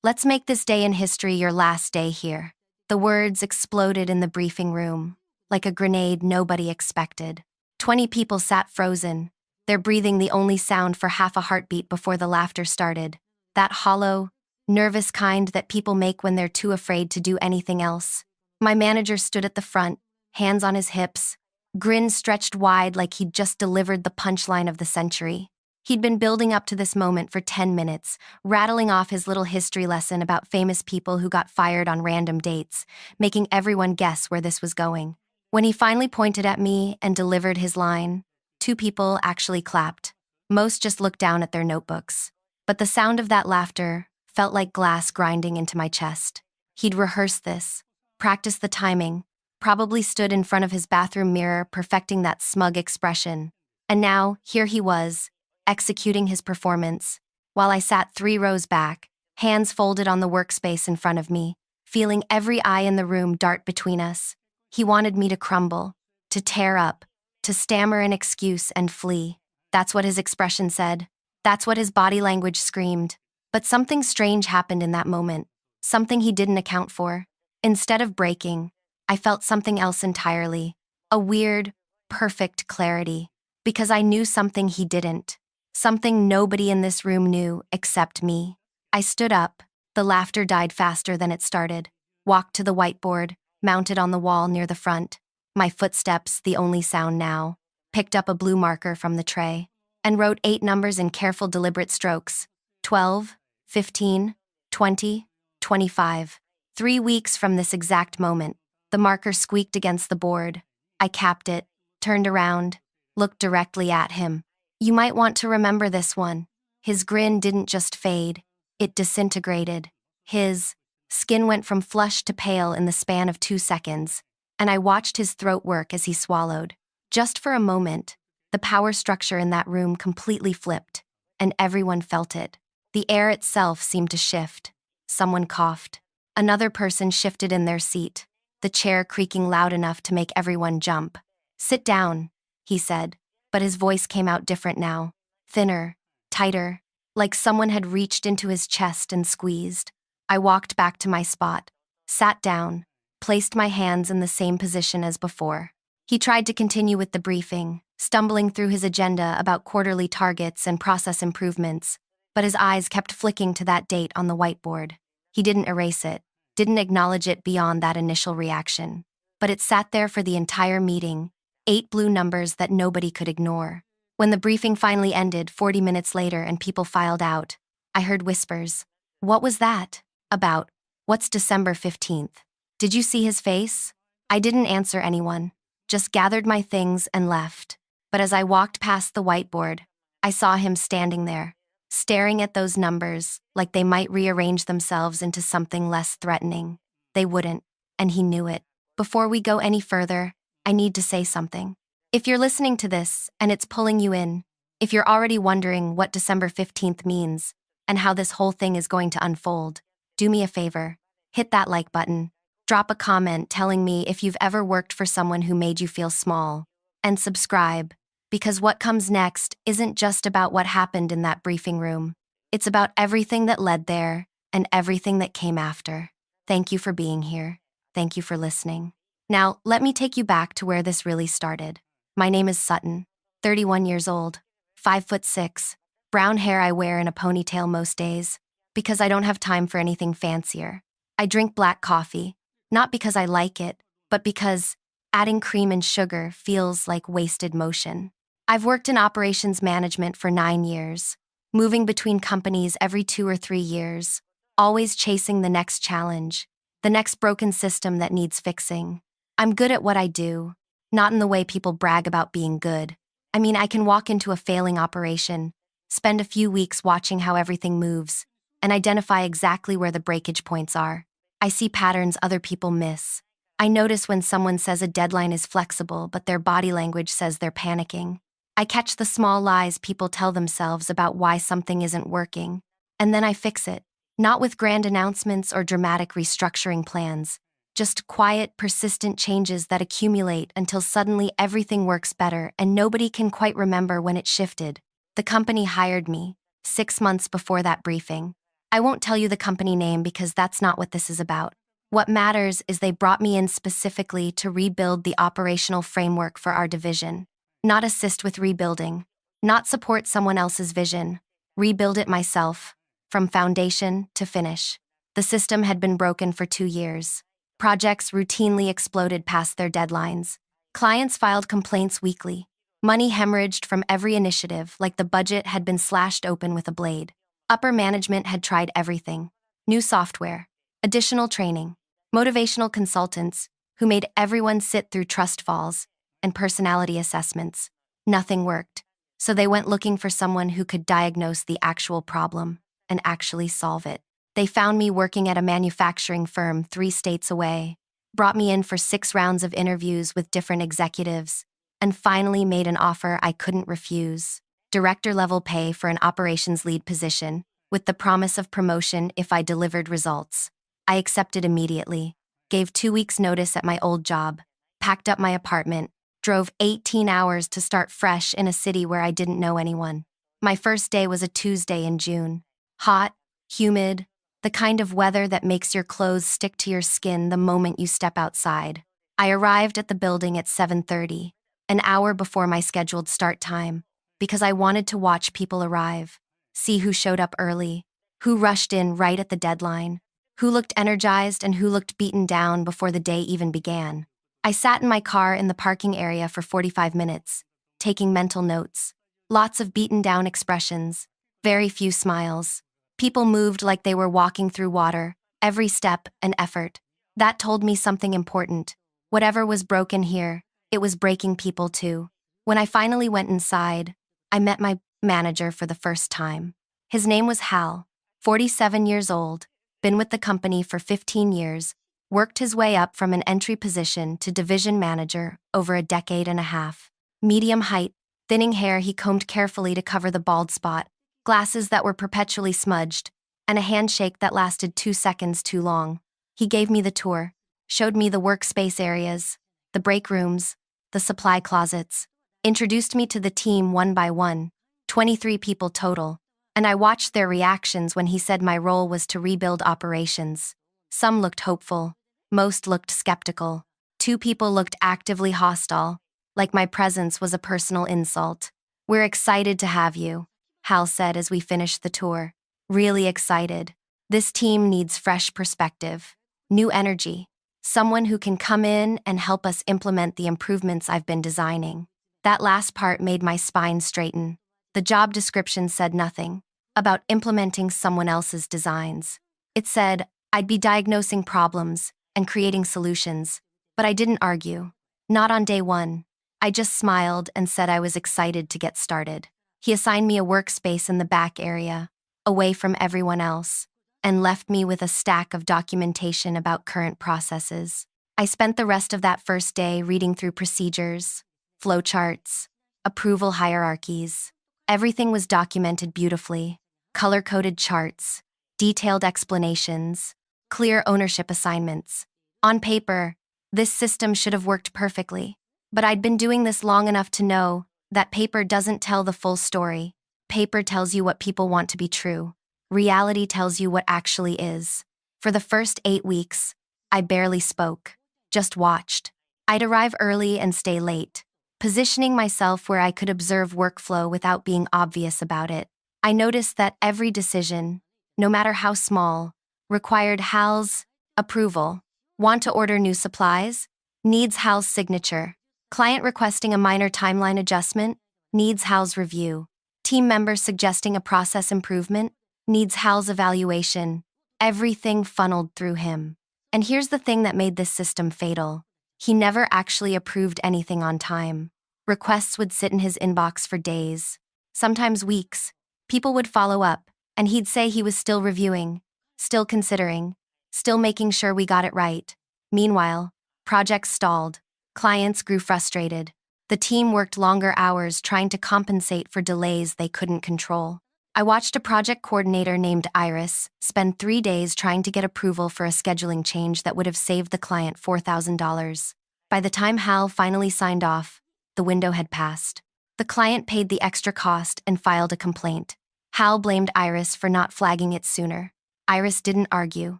Let's make this day in history your last day here. The words exploded in the briefing room, like a grenade nobody expected. 20 people sat frozen, their breathing the only sound for half a heartbeat before the laughter started. That hollow, nervous kind that people make when they're too afraid to do anything else. My manager stood at the front, hands on his hips, grin stretched wide like he'd just delivered the punchline of the century. He'd been building up to this moment for 10 minutes, rattling off his little history lesson about famous people who got fired on random dates, making everyone guess where this was going. When he finally pointed at me and delivered his line, 2 people actually clapped. Most just looked down at their notebooks. But the sound of that laughter felt like glass grinding into my chest. He'd rehearsed this, practiced the timing, probably stood in front of his bathroom mirror perfecting that smug expression. And now, here he was, executing his performance, while I sat 3 rows back, hands folded on the workspace in front of me, feeling every eye in the room dart between us. He wanted me to crumble, to tear up, to stammer an excuse and flee. That's what his expression said. That's what his body language screamed. But something strange happened in that moment, something he didn't account for. Instead of breaking, I felt something else entirely, a weird, perfect clarity, because I knew something he didn't. Something nobody in this room knew except me. I stood up, the laughter died faster than it started, walked to the whiteboard, mounted on the wall near the front, my footsteps the only sound now, picked up a blue marker from the tray, and wrote 8 numbers in careful deliberate strokes. 12, 15, 20, 25. 3 weeks from this exact moment, the marker squeaked against the board. I capped it, turned around, looked directly at him. You might want to remember this one. His grin didn't just fade, it disintegrated. His skin went from flush to pale in the span of 2 seconds, and I watched his throat work as he swallowed. Just for a moment, the power structure in that room completely flipped, and everyone felt it. The air itself seemed to shift. Someone coughed. Another person shifted in their seat, the chair creaking loud enough to make everyone jump. "Sit down," he said. But his voice came out different now, thinner, tighter, like someone had reached into his chest and squeezed. I walked back to my spot, sat down, placed my hands in the same position as before. He tried to continue with the briefing, stumbling through his agenda about quarterly targets and process improvements, but his eyes kept flicking to that date on the whiteboard. He didn't erase it, didn't acknowledge it beyond that initial reaction, but it sat there for the entire meeting, 8 blue numbers that nobody could ignore. When the briefing finally ended 40 minutes later and people filed out, I heard whispers. "What was that?" About, "What's December 15th? Did you see his face?" I didn't answer anyone, just gathered my things and left. But as I walked past the whiteboard, I saw him standing there, staring at those numbers like they might rearrange themselves into something less threatening. They wouldn't, and he knew it. Before we go any further, I need to say something. If you're listening to this and it's pulling you in, if you're already wondering what December 15th means and how this whole thing is going to unfold, do me a favor, hit that like button, drop a comment telling me if you've ever worked for someone who made you feel small, and subscribe, because what comes next isn't just about what happened in that briefing room. It's about everything that led there and everything that came after. Thank you for being here. Thank you for listening. Now, let me take you back to where this really started. My name is Sutton, 31 years old, 5'6", brown hair I wear in a ponytail most days, because I don't have time for anything fancier. I drink black coffee, not because I like it, but because adding cream and sugar feels like wasted motion. I've worked in operations management for 9 years, moving between companies every 2 or 3 years, always chasing the next challenge, the next broken system that needs fixing. I'm good at what I do, not in the way people brag about being good. I mean, I can walk into a failing operation, spend a few weeks watching how everything moves, and identify exactly where the breakage points are. I see patterns other people miss. I notice when someone says a deadline is flexible, but their body language says they're panicking. I catch the small lies people tell themselves about why something isn't working, and then I fix it, not with grand announcements or dramatic restructuring plans, just quiet, persistent changes that accumulate until suddenly everything works better and nobody can quite remember when it shifted. The company hired me, 6 months before that briefing. I won't tell you the company name because that's not what this is about. What matters is they brought me in specifically to rebuild the operational framework for our division. Not assist with rebuilding, not support someone else's vision, rebuild it myself, from foundation to finish. The system had been broken for 2 years. Projects routinely exploded past their deadlines. Clients filed complaints weekly. Money hemorrhaged from every initiative like the budget had been slashed open with a blade. Upper management had tried everything. New software, additional training, motivational consultants who made everyone sit through trust falls and personality assessments. Nothing worked, so they went looking for someone who could diagnose the actual problem and actually solve it. They found me working at a manufacturing firm 3 states away, brought me in for 6 rounds of interviews with different executives, and finally made an offer I couldn't refuse. Director-level pay for an operations lead position, with the promise of promotion if I delivered results. I accepted immediately, gave 2 weeks' notice at my old job, packed up my apartment, drove 18 hours to start fresh in a city where I didn't know anyone. My first day was a Tuesday in June. Hot, humid, the kind of weather that makes your clothes stick to your skin the moment you step outside. I arrived at the building at 7:30, an hour before my scheduled start time, because I wanted to watch people arrive, see who showed up early, who rushed in right at the deadline, who looked energized and who looked beaten down before the day even began. I sat in my car in the parking area for 45 minutes, taking mental notes. Lots of beaten down expressions, very few smiles. People moved like they were walking through water, every step an effort. That told me something important. Whatever was broken here, it was breaking people too. When I finally went inside, I met my manager for the first time. His name was Hal, 47 years old, been with the company for 15 years, worked his way up from an entry position to division manager over a decade and a half. Medium height, thinning hair he combed carefully to cover the bald spot, glasses that were perpetually smudged, and a handshake that lasted 2 seconds too long. He gave me the tour, showed me the workspace areas, the break rooms, the supply closets, introduced me to the team one by one, 23 people total, and I watched their reactions when he said my role was to rebuild operations. Some looked hopeful, most looked skeptical. 2 people looked actively hostile, like my presence was a personal insult. "We're excited to have you," Hal said as we finished the tour. "Really excited. This team needs fresh perspective, new energy, someone who can come in and help us implement the improvements I've been designing." That last part made my spine straighten. The job description said nothing about implementing someone else's designs. It said I'd be diagnosing problems and creating solutions, but I didn't argue. Not on day one. I just smiled and said I was excited to get started. He assigned me a workspace in the back area, away from everyone else, and left me with a stack of documentation about current processes. I spent the rest of that first day reading through procedures, flowcharts, approval hierarchies. Everything was documented beautifully, color-coded charts, detailed explanations, clear ownership assignments. On paper, this system should have worked perfectly, but I'd been doing this long enough to know that paper doesn't tell the full story. Paper tells you what people want to be true. Reality tells you what actually is. For the first 8 weeks, I barely spoke, just watched. I'd arrive early and stay late, positioning myself where I could observe workflow without being obvious about it. I noticed that every decision, no matter how small, required Hal's approval. Want to order new supplies? Needs Hal's signature. Client requesting a minor timeline adjustment? Needs Hal's review. Team member suggesting a process improvement? Needs Hal's evaluation. Everything funneled through him. And here's the thing that made this system fatal. He never actually approved anything on time. Requests would sit in his inbox for days, sometimes weeks. People would follow up, and he'd say he was still reviewing, still considering, still making sure we got it right. Meanwhile, projects stalled. Clients grew frustrated. The team worked longer hours trying to compensate for delays they couldn't control. I watched a project coordinator named Iris spend 3 days trying to get approval for a scheduling change that would have saved the client $4,000. By the time Hal finally signed off, the window had passed. The client paid the extra cost and filed a complaint. Hal blamed Iris for not flagging it sooner. Iris didn't argue,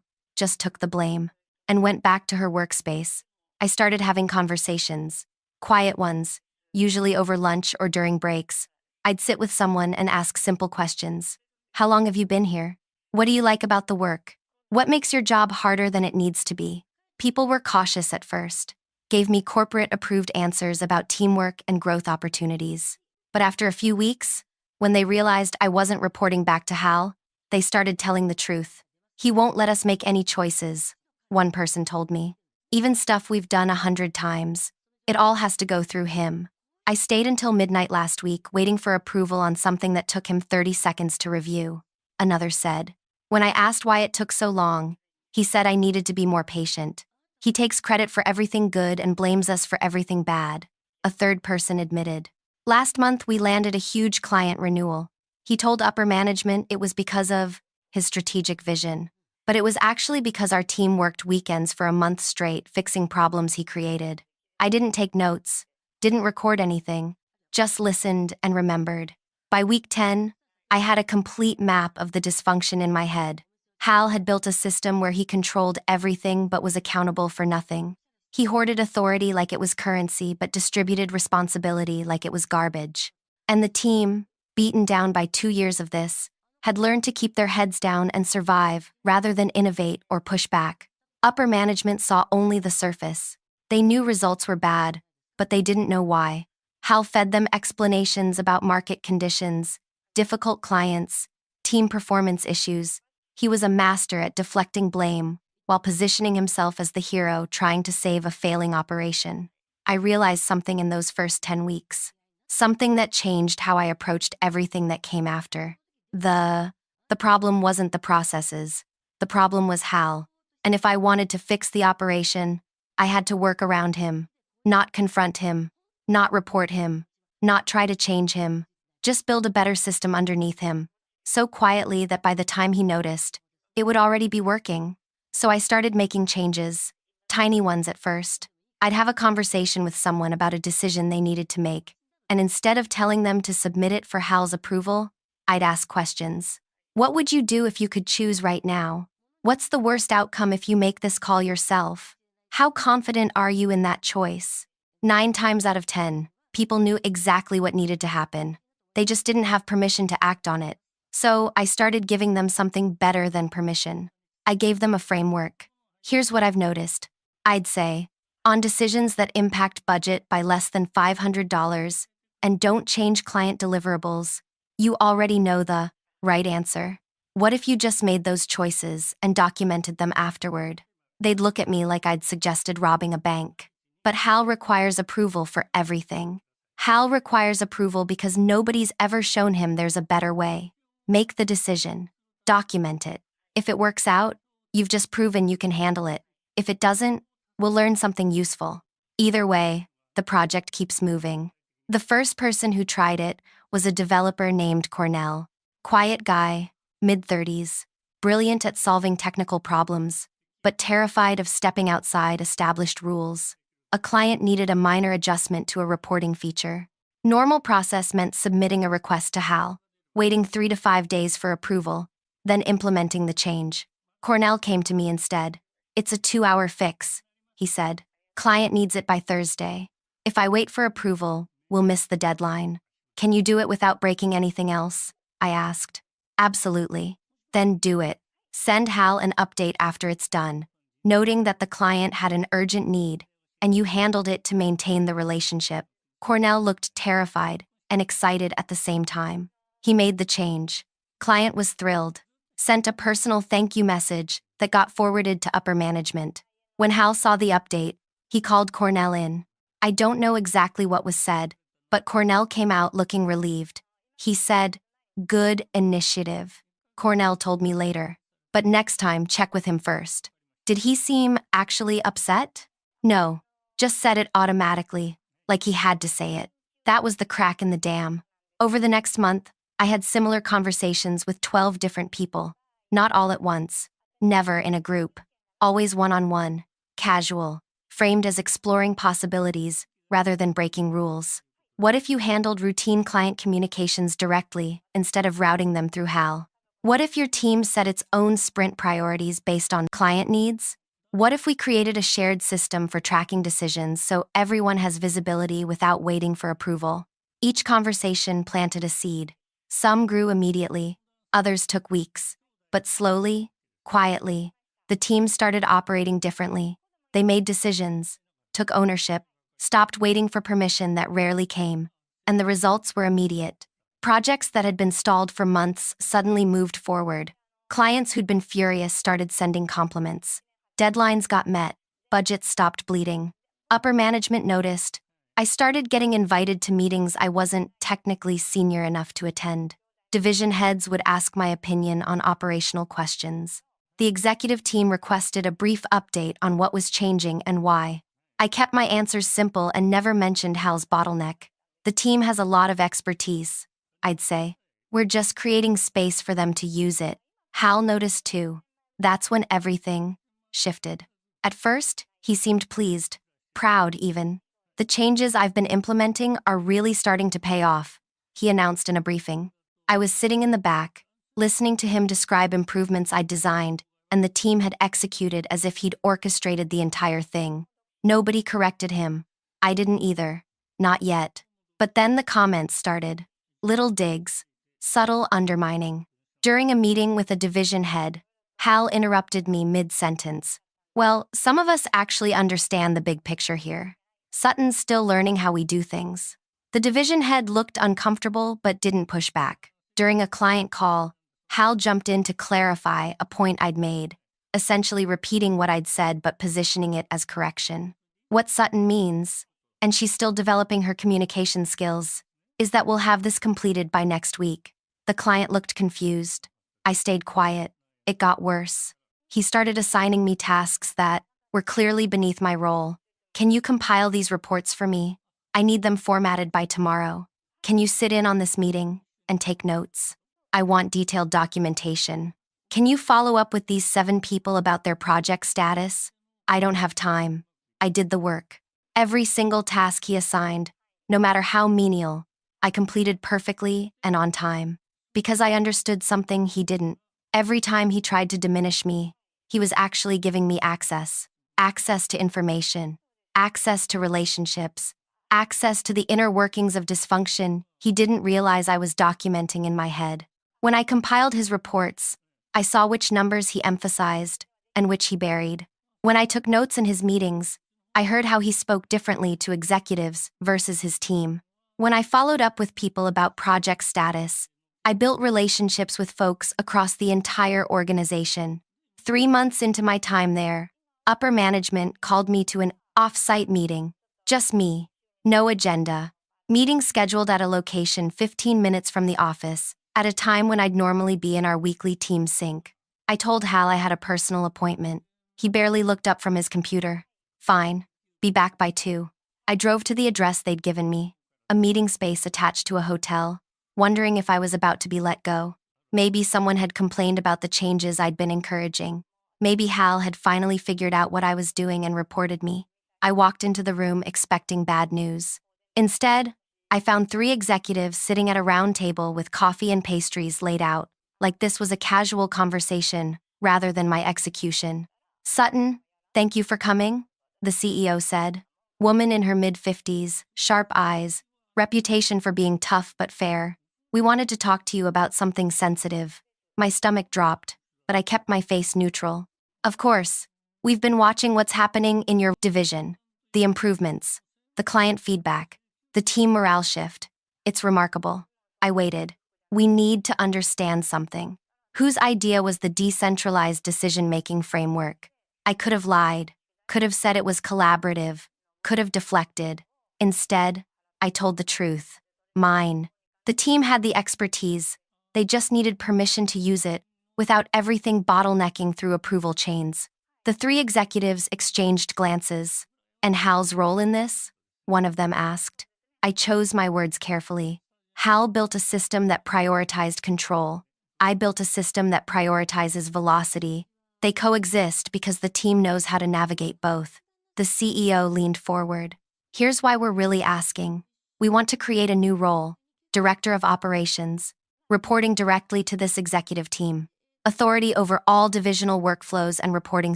just took the blame, and went back to her workspace. I started having conversations, quiet ones, usually over lunch or during breaks. I'd sit with someone and ask simple questions. How long have you been here? What do you like about the work? What makes your job harder than it needs to be? People were cautious at first, gave me corporate-approved answers about teamwork and growth opportunities. But after a few weeks, when they realized I wasn't reporting back to Hal, they started telling the truth. He won't let us make any choices, one person told me. Even stuff we've done 100 times. It all has to go through him. I stayed until midnight last week, waiting for approval on something that took him 30 seconds to review, another said. When I asked why it took so long, he said I needed to be more patient. He takes credit for everything good and blames us for everything bad, a third person admitted. Last month, we landed a huge client renewal. He told upper management it was because of his strategic vision. But it was actually because our team worked weekends for a month straight fixing problems he created. I didn't take notes, didn't record anything, just listened and remembered. By week 10, I had a complete map of the dysfunction in my head. Hal had built a system where he controlled everything but was accountable for nothing. He hoarded authority like it was currency but distributed responsibility like it was garbage. And the team, beaten down by 2 years of this, had learned to keep their heads down and survive rather than innovate or push back. Upper management saw only the surface. They knew results were bad, but they didn't know why. Hal fed them explanations about market conditions, difficult clients, team performance issues. He was a master at deflecting blame while positioning himself as the hero trying to save a failing operation. I realized something in those first 10 weeks. Something that changed how I approached everything that came after. The problem wasn't the processes. The problem was Hal. And if I wanted to fix the operation, I had to work around him, not confront him, not report him, not try to change him, just build a better system underneath him, so quietly that by the time he noticed, it would already be working. So I started making changes, tiny ones at first. I'd have a conversation with someone about a decision they needed to make, and instead of telling them to submit it for Hal's approval, I'd ask questions. What would you do if you could choose right now? What's the worst outcome if you make this call yourself? How confident are you in that choice? 9 times out of 10, people knew exactly what needed to happen. They just didn't have permission to act on it. So I started giving them something better than permission. I gave them a framework. Here's what I've noticed. I'd say, on decisions that impact budget by less than $500 and don't change client deliverables, you already know the right answer. What if you just made those choices and documented them afterward? They'd look at me like I'd suggested robbing a bank. But Hal requires approval for everything. Hal requires approval because nobody's ever shown him there's a better way. Make the decision. Document it. If it works out, you've just proven you can handle it. If it doesn't, we'll learn something useful. Either way, the project keeps moving. The first person who tried it was a developer named Cornell. Quiet guy, mid-30s, brilliant at solving technical problems, but terrified of stepping outside established rules. A client needed a minor adjustment to a reporting feature. Normal process meant submitting a request to Hal, waiting 3 to 5 days for approval, then implementing the change. Cornell came to me instead. It's a 2-hour fix, he said. Client needs it by Thursday. If I wait for approval, we'll miss the deadline. Can you do it without breaking anything else? I asked. Absolutely. Then do it. Send Hal an update after it's done, noting that the client had an urgent need, and you handled it to maintain the relationship. Cornell looked terrified and excited at the same time. He made the change. Client was thrilled, sent a personal thank you message that got forwarded to upper management. When Hal saw the update, he called Cornell in. I don't know exactly what was said, but Cornell came out looking relieved. He said, "Good initiative," Cornell told me later. But next time, check with him first. Did he seem actually upset? No, just said it automatically, like he had to say it. That was the crack in the dam. Over the next month, I had similar conversations with 12 different people. Not all at once, never in a group, always one-on-one, casual, framed as exploring possibilities rather than breaking rules. What if you handled routine client communications directly instead of routing them through Hal? What if your team set its own sprint priorities based on client needs? What if we created a shared system for tracking decisions so everyone has visibility without waiting for approval? Each conversation planted a seed. Some grew immediately, others took weeks. But slowly, quietly, the team started operating differently. They made decisions, took ownership, stopped waiting for permission that rarely came, and the results were immediate. Projects that had been stalled for months suddenly moved forward. Clients who'd been furious started sending compliments. Deadlines got met, budgets stopped bleeding. Upper management noticed. I started getting invited to meetings I wasn't technically senior enough to attend. Division heads would ask my opinion on operational questions. The executive team requested a brief update on what was changing and why. I kept my answers simple and never mentioned Hal's bottleneck. The team has a lot of expertise, I'd say. We're just creating space for them to use it. Hal noticed too. That's when everything shifted. At first, he seemed pleased, proud even. The changes I've been implementing are really starting to pay off, he announced in a briefing. I was sitting in the back, listening to him describe improvements I'd designed, and the team had executed as if he'd orchestrated the entire thing. Nobody corrected him. I didn't either. Not yet. But then the comments started. Little digs. Subtle undermining. During a meeting with a division head, Hal interrupted me mid-sentence. Well, some of us actually understand the big picture here. Sutton's still learning how we do things. The division head looked uncomfortable but didn't push back. During a client call, Hal jumped in to clarify a point I'd made, essentially repeating what I'd said but positioning it as correction. What Sutton means, and she's still developing her communication skills, is that we'll have this completed by next week. The client looked confused. I stayed quiet. It got worse. He started assigning me tasks that were clearly beneath my role. Can you compile these reports for me? I need them formatted by tomorrow. Can you sit in on this meeting and take notes? I want detailed documentation. Can you follow up with these 7 people about their project status? I don't have time. I did the work. Every single task he assigned, no matter how menial, I completed perfectly and on time. Because I understood something he didn't. Every time he tried to diminish me, he was actually giving me access. Access to information. Access to relationships. Access to the inner workings of dysfunction he didn't realize I was documenting in my head. When I compiled his reports, I saw which numbers he emphasized and which he buried. When I took notes in his meetings, I heard how he spoke differently to executives versus his team. When I followed up with people about project status, I built relationships with folks across the entire organization. 3 months into my time there, upper management called me to an off-site meeting. Just me. No agenda. Meeting scheduled at a location 15 minutes from the office, at a time when I'd normally be in our weekly team sync. I told Hal I had a personal appointment. He barely looked up from his computer. Fine. Be back by 2. I drove to the address they'd given me, a meeting space attached to a hotel, wondering if I was about to be let go. Maybe someone had complained about the changes I'd been encouraging. Maybe Hal had finally figured out what I was doing and reported me. I walked into the room expecting bad news. Instead, I found 3 executives sitting at a round table with coffee and pastries laid out, like this was a casual conversation rather than my execution. Sutton, thank you for coming, the CEO said. Woman in her mid-50s, sharp eyes, reputation for being tough but fair. We wanted to talk to you about something sensitive. My stomach dropped, but I kept my face neutral. Of course, we've been watching what's happening in your division, the improvements, the client feedback, the team morale shift. It's remarkable. I waited. We need to understand something. Whose idea was the decentralized decision-making framework? I could have lied, could have said it was collaborative, could have deflected. Instead, I told the truth. Mine. The team had the expertise. They just needed permission to use it, without everything bottlenecking through approval chains. The 3 executives exchanged glances. And Hal's role in this? One of them asked. I chose my words carefully. Hal built a system that prioritized control. I built a system that prioritizes velocity. They coexist because the team knows how to navigate both. The CEO leaned forward. Here's why we're really asking. We want to create a new role, Director of Operations. reporting directly to this executive team. Authority over all divisional workflows and reporting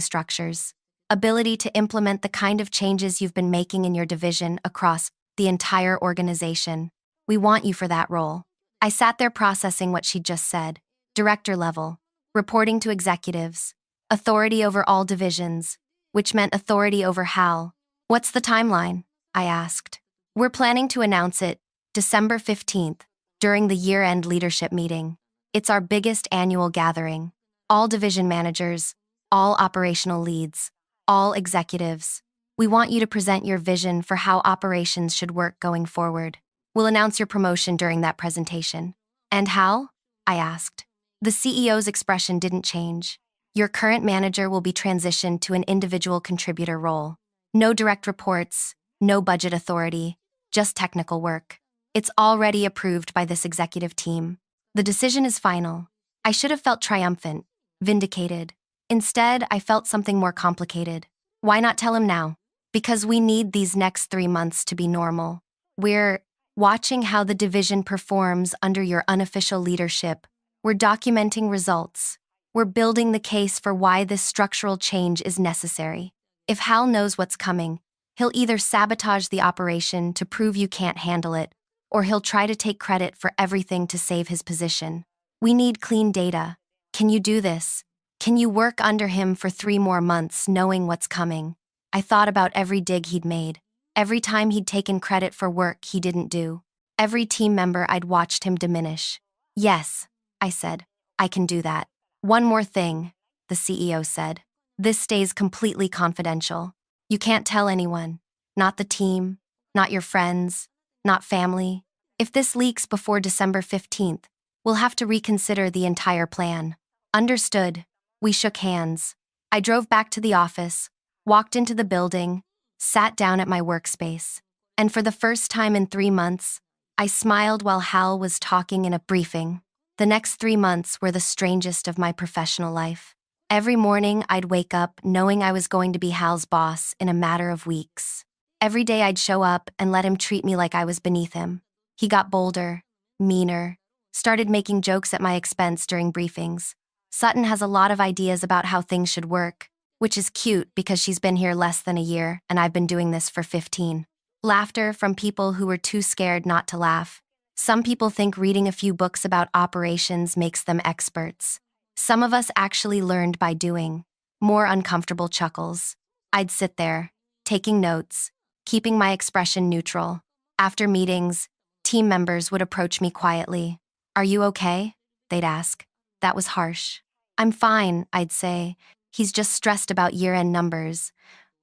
structures. Ability to implement the kind of changes you've been making in your division across the entire organization. We want you for that role. I sat there processing what she'd just said. Director level. Reporting to executives. Authority over all divisions, which meant authority over Hal. What's the timeline? I asked. We're planning to announce it December 15th, during the year-end leadership meeting. It's our biggest annual gathering. All division managers, all operational leads, all executives. We want you to present your vision for how operations should work going forward. We'll announce your promotion during that presentation. And Hal? I asked. The CEO's expression didn't change. Your current manager will be transitioned to an individual contributor role. No direct reports, no budget authority, just technical work. It's already approved by this executive team. The decision is final. I should have felt triumphant, vindicated. Instead, I felt something more complicated. Why not tell him now? Because we need these next 3 months to be normal. We're watching how the division performs under your unofficial leadership. We're documenting results. We're building the case for why this structural change is necessary. If Hal knows what's coming, he'll either sabotage the operation to prove you can't handle it, or he'll try to take credit for everything to save his position. We need clean data. Can you do this? Can you work under him for 3 more months knowing what's coming? I thought about every dig he'd made, every time he'd taken credit for work he didn't do, every team member I'd watched him diminish. Yes, I said, I can do that. One more thing, the CEO said. This stays completely confidential. You can't tell anyone, not the team, not your friends, not family. If this leaks before December 15th, we'll have to reconsider the entire plan. Understood. We shook hands. I drove back to the office, walked into the building, sat down at my workspace. And for the first time in 3 months, I smiled while Hal was talking in a briefing. The next 3 months were the strangest of my professional life. Every morning, I'd wake up knowing I was going to be Hal's boss in a matter of weeks. Every day I'd show up and let him treat me like I was beneath him. He got bolder, meaner, started making jokes at my expense during briefings. Sutton has a lot of ideas about how things should work, which is cute because she's been here less than a year and I've been doing this for 15. Laughter from people who were too scared not to laugh. Some people think reading a few books about operations makes them experts. Some of us actually learned by doing. More uncomfortable chuckles. I'd sit there, taking notes, keeping my expression neutral. After meetings, team members would approach me quietly. Are you okay? They'd ask. That was harsh. I'm fine, I'd say. He's just stressed about year-end numbers.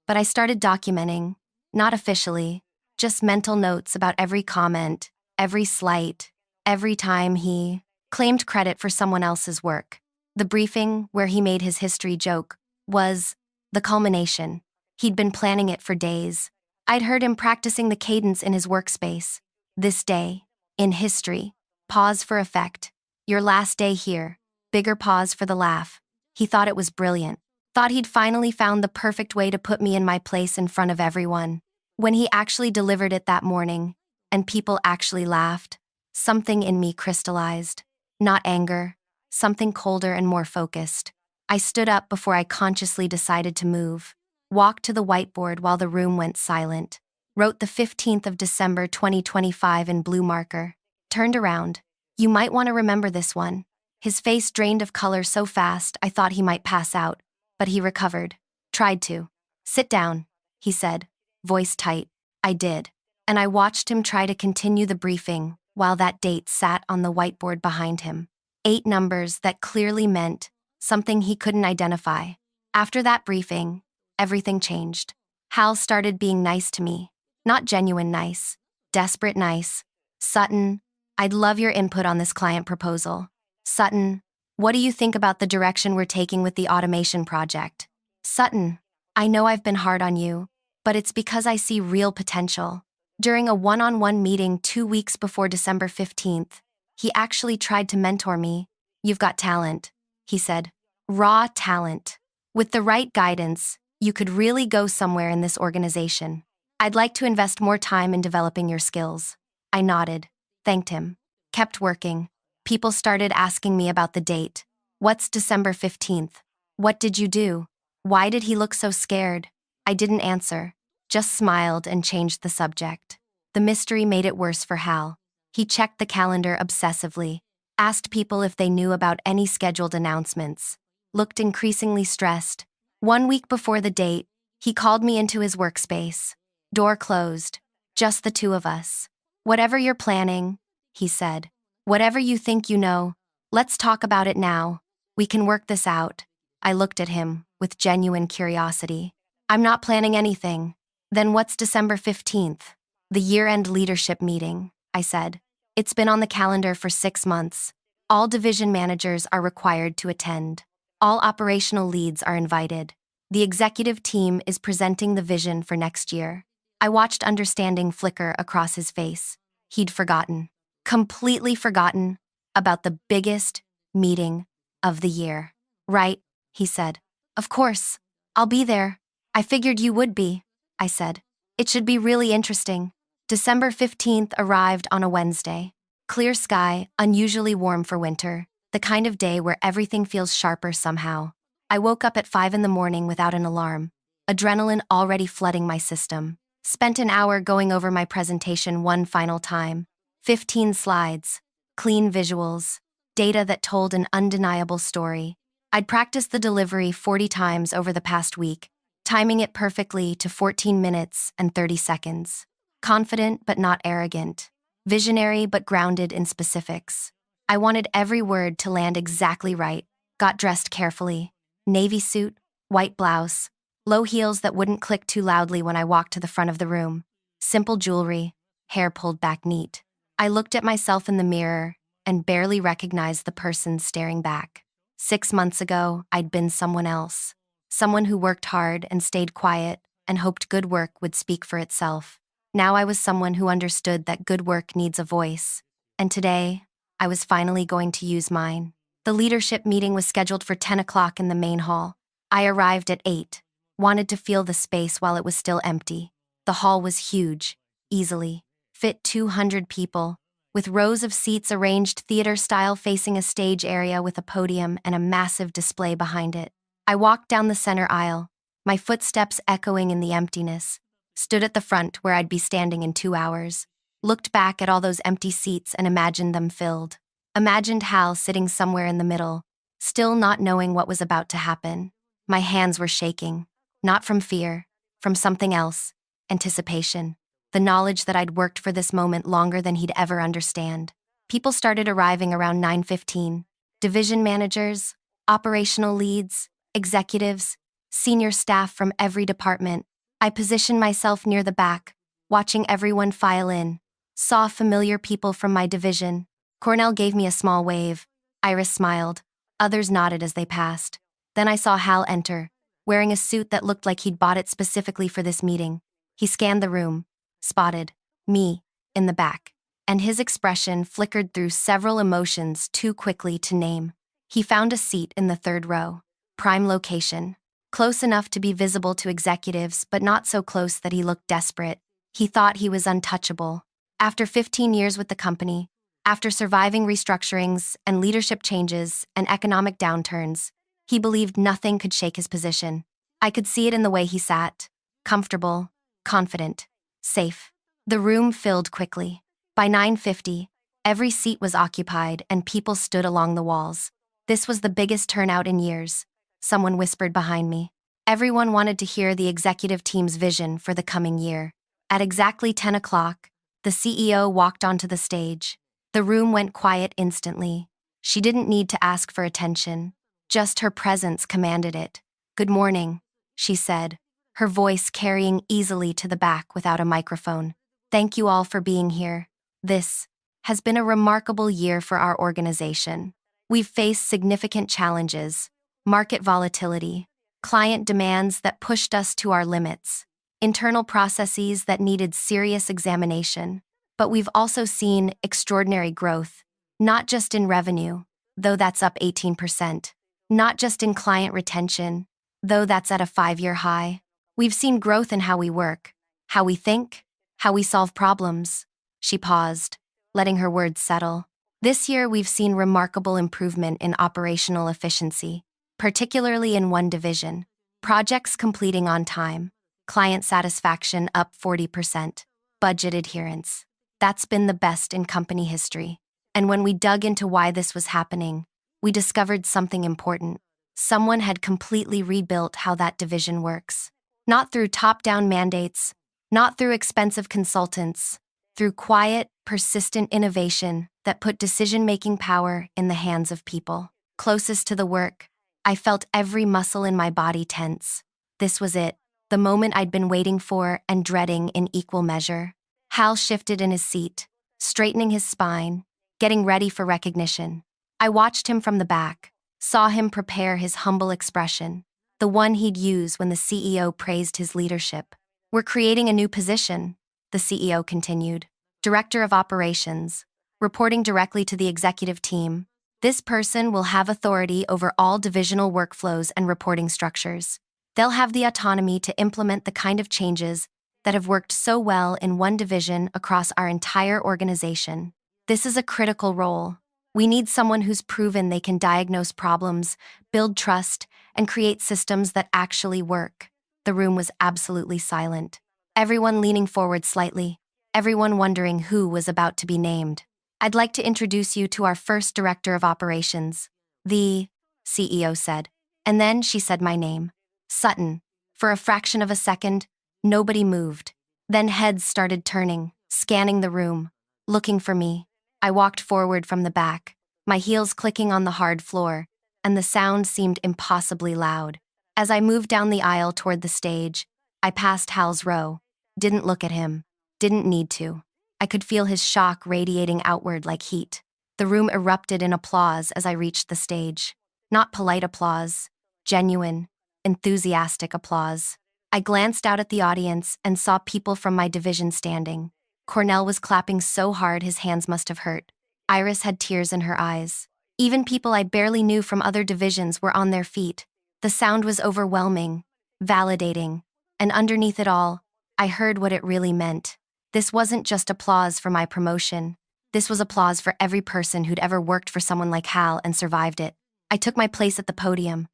But I started documenting, not officially, just mental notes about every comment, every slight, every time he claimed credit for someone else's work. The briefing, where he made his history joke, was the culmination. He'd been planning it for days. I'd heard him practicing the cadence in his workspace. This day, in history, pause for effect. Your last day here. Bigger pause for the laugh. He thought it was brilliant. Thought he'd finally found the perfect way to put me in my place in front of everyone. When he actually delivered it that morning, and people actually laughed, something in me crystallized. Not anger, something colder and more focused. I stood up before I consciously decided to move, walked to the whiteboard while the room went silent, wrote the 15th of December 2025 in blue marker, turned around. You might want to remember this one. His face drained of color so fast I thought he might pass out, but he recovered. Tried to. Sit down, he said, voice tight. I did. And I watched him try to continue the briefing while that date sat on the whiteboard behind him. 8 numbers that clearly meant something he couldn't identify. After that briefing, everything changed. Hal started being nice to me. Not genuine nice. Desperate nice. Sutton, I'd love your input on this client proposal. Sutton, what do you think about the direction we're taking with the automation project? Sutton, I know I've been hard on you, but it's because I see real potential. During a one-on-one meeting 2 weeks before December 15th, he actually tried to mentor me. You've got talent, he said. Raw talent. With the right guidance, you could really go somewhere in this organization. I'd like to invest more time in developing your skills. I nodded, thanked him, kept working. People started asking me about the date. What's December 15th? What did you do? Why did he look so scared? I didn't answer, just smiled and changed the subject. The mystery made it worse for Hal. He checked the calendar obsessively, asked people if they knew about any scheduled announcements, looked increasingly stressed. 1 week before the date, he called me into his workspace. Door closed. Just the two of us. Whatever you're planning, he said. Whatever you think you know, let's talk about it now. We can work this out. I looked at him with genuine curiosity. I'm not planning anything. Then what's December 15th? The year-end leadership meeting, I said. It's been on the calendar for 6 months. All division managers are required to attend. All operational leads are invited. The executive team is presenting the vision for next year. I watched understanding flicker across his face. He'd forgotten, completely forgotten, about the biggest meeting of the year. Right, he said. Of course. I'll be there. I figured you would be, I said. It should be really interesting. December 15th arrived on a Wednesday. Clear sky, unusually warm for winter, the kind of day where everything feels sharper somehow. I woke up at 5 in the morning without an alarm, adrenaline already flooding my system. Spent an hour going over my presentation one final time. 15 slides, clean visuals, data that told an undeniable story. I'd practiced the delivery 40 times over the past week, timing it perfectly to 14 minutes and 30 seconds. Confident but not arrogant. Visionary but grounded in specifics. I wanted every word to land exactly right. Got dressed carefully. Navy suit, white blouse, low heels that wouldn't click too loudly when I walked to the front of the room. Simple jewelry, hair pulled back neat. I looked at myself in the mirror and barely recognized the person staring back. 6 months ago, I'd been someone else. Someone who worked hard and stayed quiet and hoped good work would speak for itself. Now I was someone who understood that good work needs a voice. And today, I was finally going to use mine. The leadership meeting was scheduled for 10 o'clock in the main hall. I arrived at 8, wanted to feel the space while it was still empty. The hall was huge, easily fit 200 people, with rows of seats arranged theater-style facing a stage area with a podium and a massive display behind it. I walked down the center aisle, my footsteps echoing in the emptiness, stood at the front where I'd be standing in 2 hours, looked back at all those empty seats and imagined them filled. Imagined Hal sitting somewhere in the middle, still not knowing what was about to happen. My hands were shaking, not from fear, from something else, anticipation. The knowledge that I'd worked for this moment longer than he'd ever understand. People started arriving around 9:15. Division managers, operational leads, executives, senior staff from every department. I positioned myself near the back, watching everyone file in. Saw familiar people from my division. Cornell gave me a small wave. Iris smiled. Others nodded as they passed. Then I saw Hal enter, wearing a suit that looked like he'd bought it specifically for this meeting. He scanned the room, spotted me in the back, and his expression flickered through several emotions too quickly to name. He found a seat in the 3rd row, prime location, close enough to be visible to executives, but not so close that he looked desperate. He thought he was untouchable. After 15 years with the company, after surviving restructurings and leadership changes and economic downturns, he believed nothing could shake his position. I could see it in the way he sat, comfortable, confident, safe. The room filled quickly. By 9:50, every seat was occupied and people stood along the walls. This was the biggest turnout in years, someone whispered behind me. Everyone wanted to hear the executive team's vision for the coming year. At exactly 10 o'clock, the CEO walked onto the stage. The room went quiet instantly. She didn't need to ask for attention. Just her presence commanded it. "Good morning," she said, her voice carrying easily to the back without a microphone. "Thank you all for being here. This has been a remarkable year for our organization. We've faced significant challenges, market volatility, client demands that pushed us to our limits, internal processes that needed serious examination. But we've also seen extraordinary growth, not just in revenue, though that's up 18%, not just in client retention, though that's at a 5-year high. We've seen growth in how we work, how we think, how we solve problems." She paused, letting her words settle. This year, we've seen remarkable improvement in operational efficiency, particularly in one division: projects completing on time, client satisfaction up 40%, budget adherence. That's been the best in company history. And when we dug into why this was happening, we discovered something important. Someone had completely rebuilt how that division works. Not through top-down mandates, not through expensive consultants, through quiet, persistent innovation that put decision-making power in the hands of people. Closest to the work, I felt every muscle in my body tense. This was it, the moment I'd been waiting for and dreading in equal measure. Hal shifted in his seat, straightening his spine, getting ready for recognition. I watched him from the back, saw him prepare his humble expression, the one he'd use when the CEO praised his leadership. "We're creating a new position," the CEO continued. "Director of Operations, reporting directly to the executive team. This person will have authority over all divisional workflows and reporting structures. They'll have the autonomy to implement the kind of changes that have worked so well in one division across our entire organization. This is a critical role. We need someone who's proven they can diagnose problems, build trust, and create systems that actually work." The room was absolutely silent. Everyone leaning forward slightly, everyone wondering who was about to be named. "I'd like to introduce you to our first Director of Operations," the CEO said. And then she said my name. Sutton. For a fraction of a second, nobody moved. Then heads started turning, scanning the room, looking for me. I walked forward from the back, my heels clicking on the hard floor, and the sound seemed impossibly loud. As I moved down the aisle toward the stage, I passed Hal's row. Didn't look at him. Didn't need to. I could feel his shock radiating outward like heat. The room erupted in applause as I reached the stage. Not polite applause, genuine, enthusiastic applause. I glanced out at the audience and saw people from my division standing. Cornell was clapping so hard his hands must have hurt. Iris had tears in her eyes. Even people I barely knew from other divisions were on their feet. The sound was overwhelming, validating, and underneath it all, I heard what it really meant. This wasn't just applause for my promotion. This was applause for every person who'd ever worked for someone like Hal and survived it. I took my place at the podium,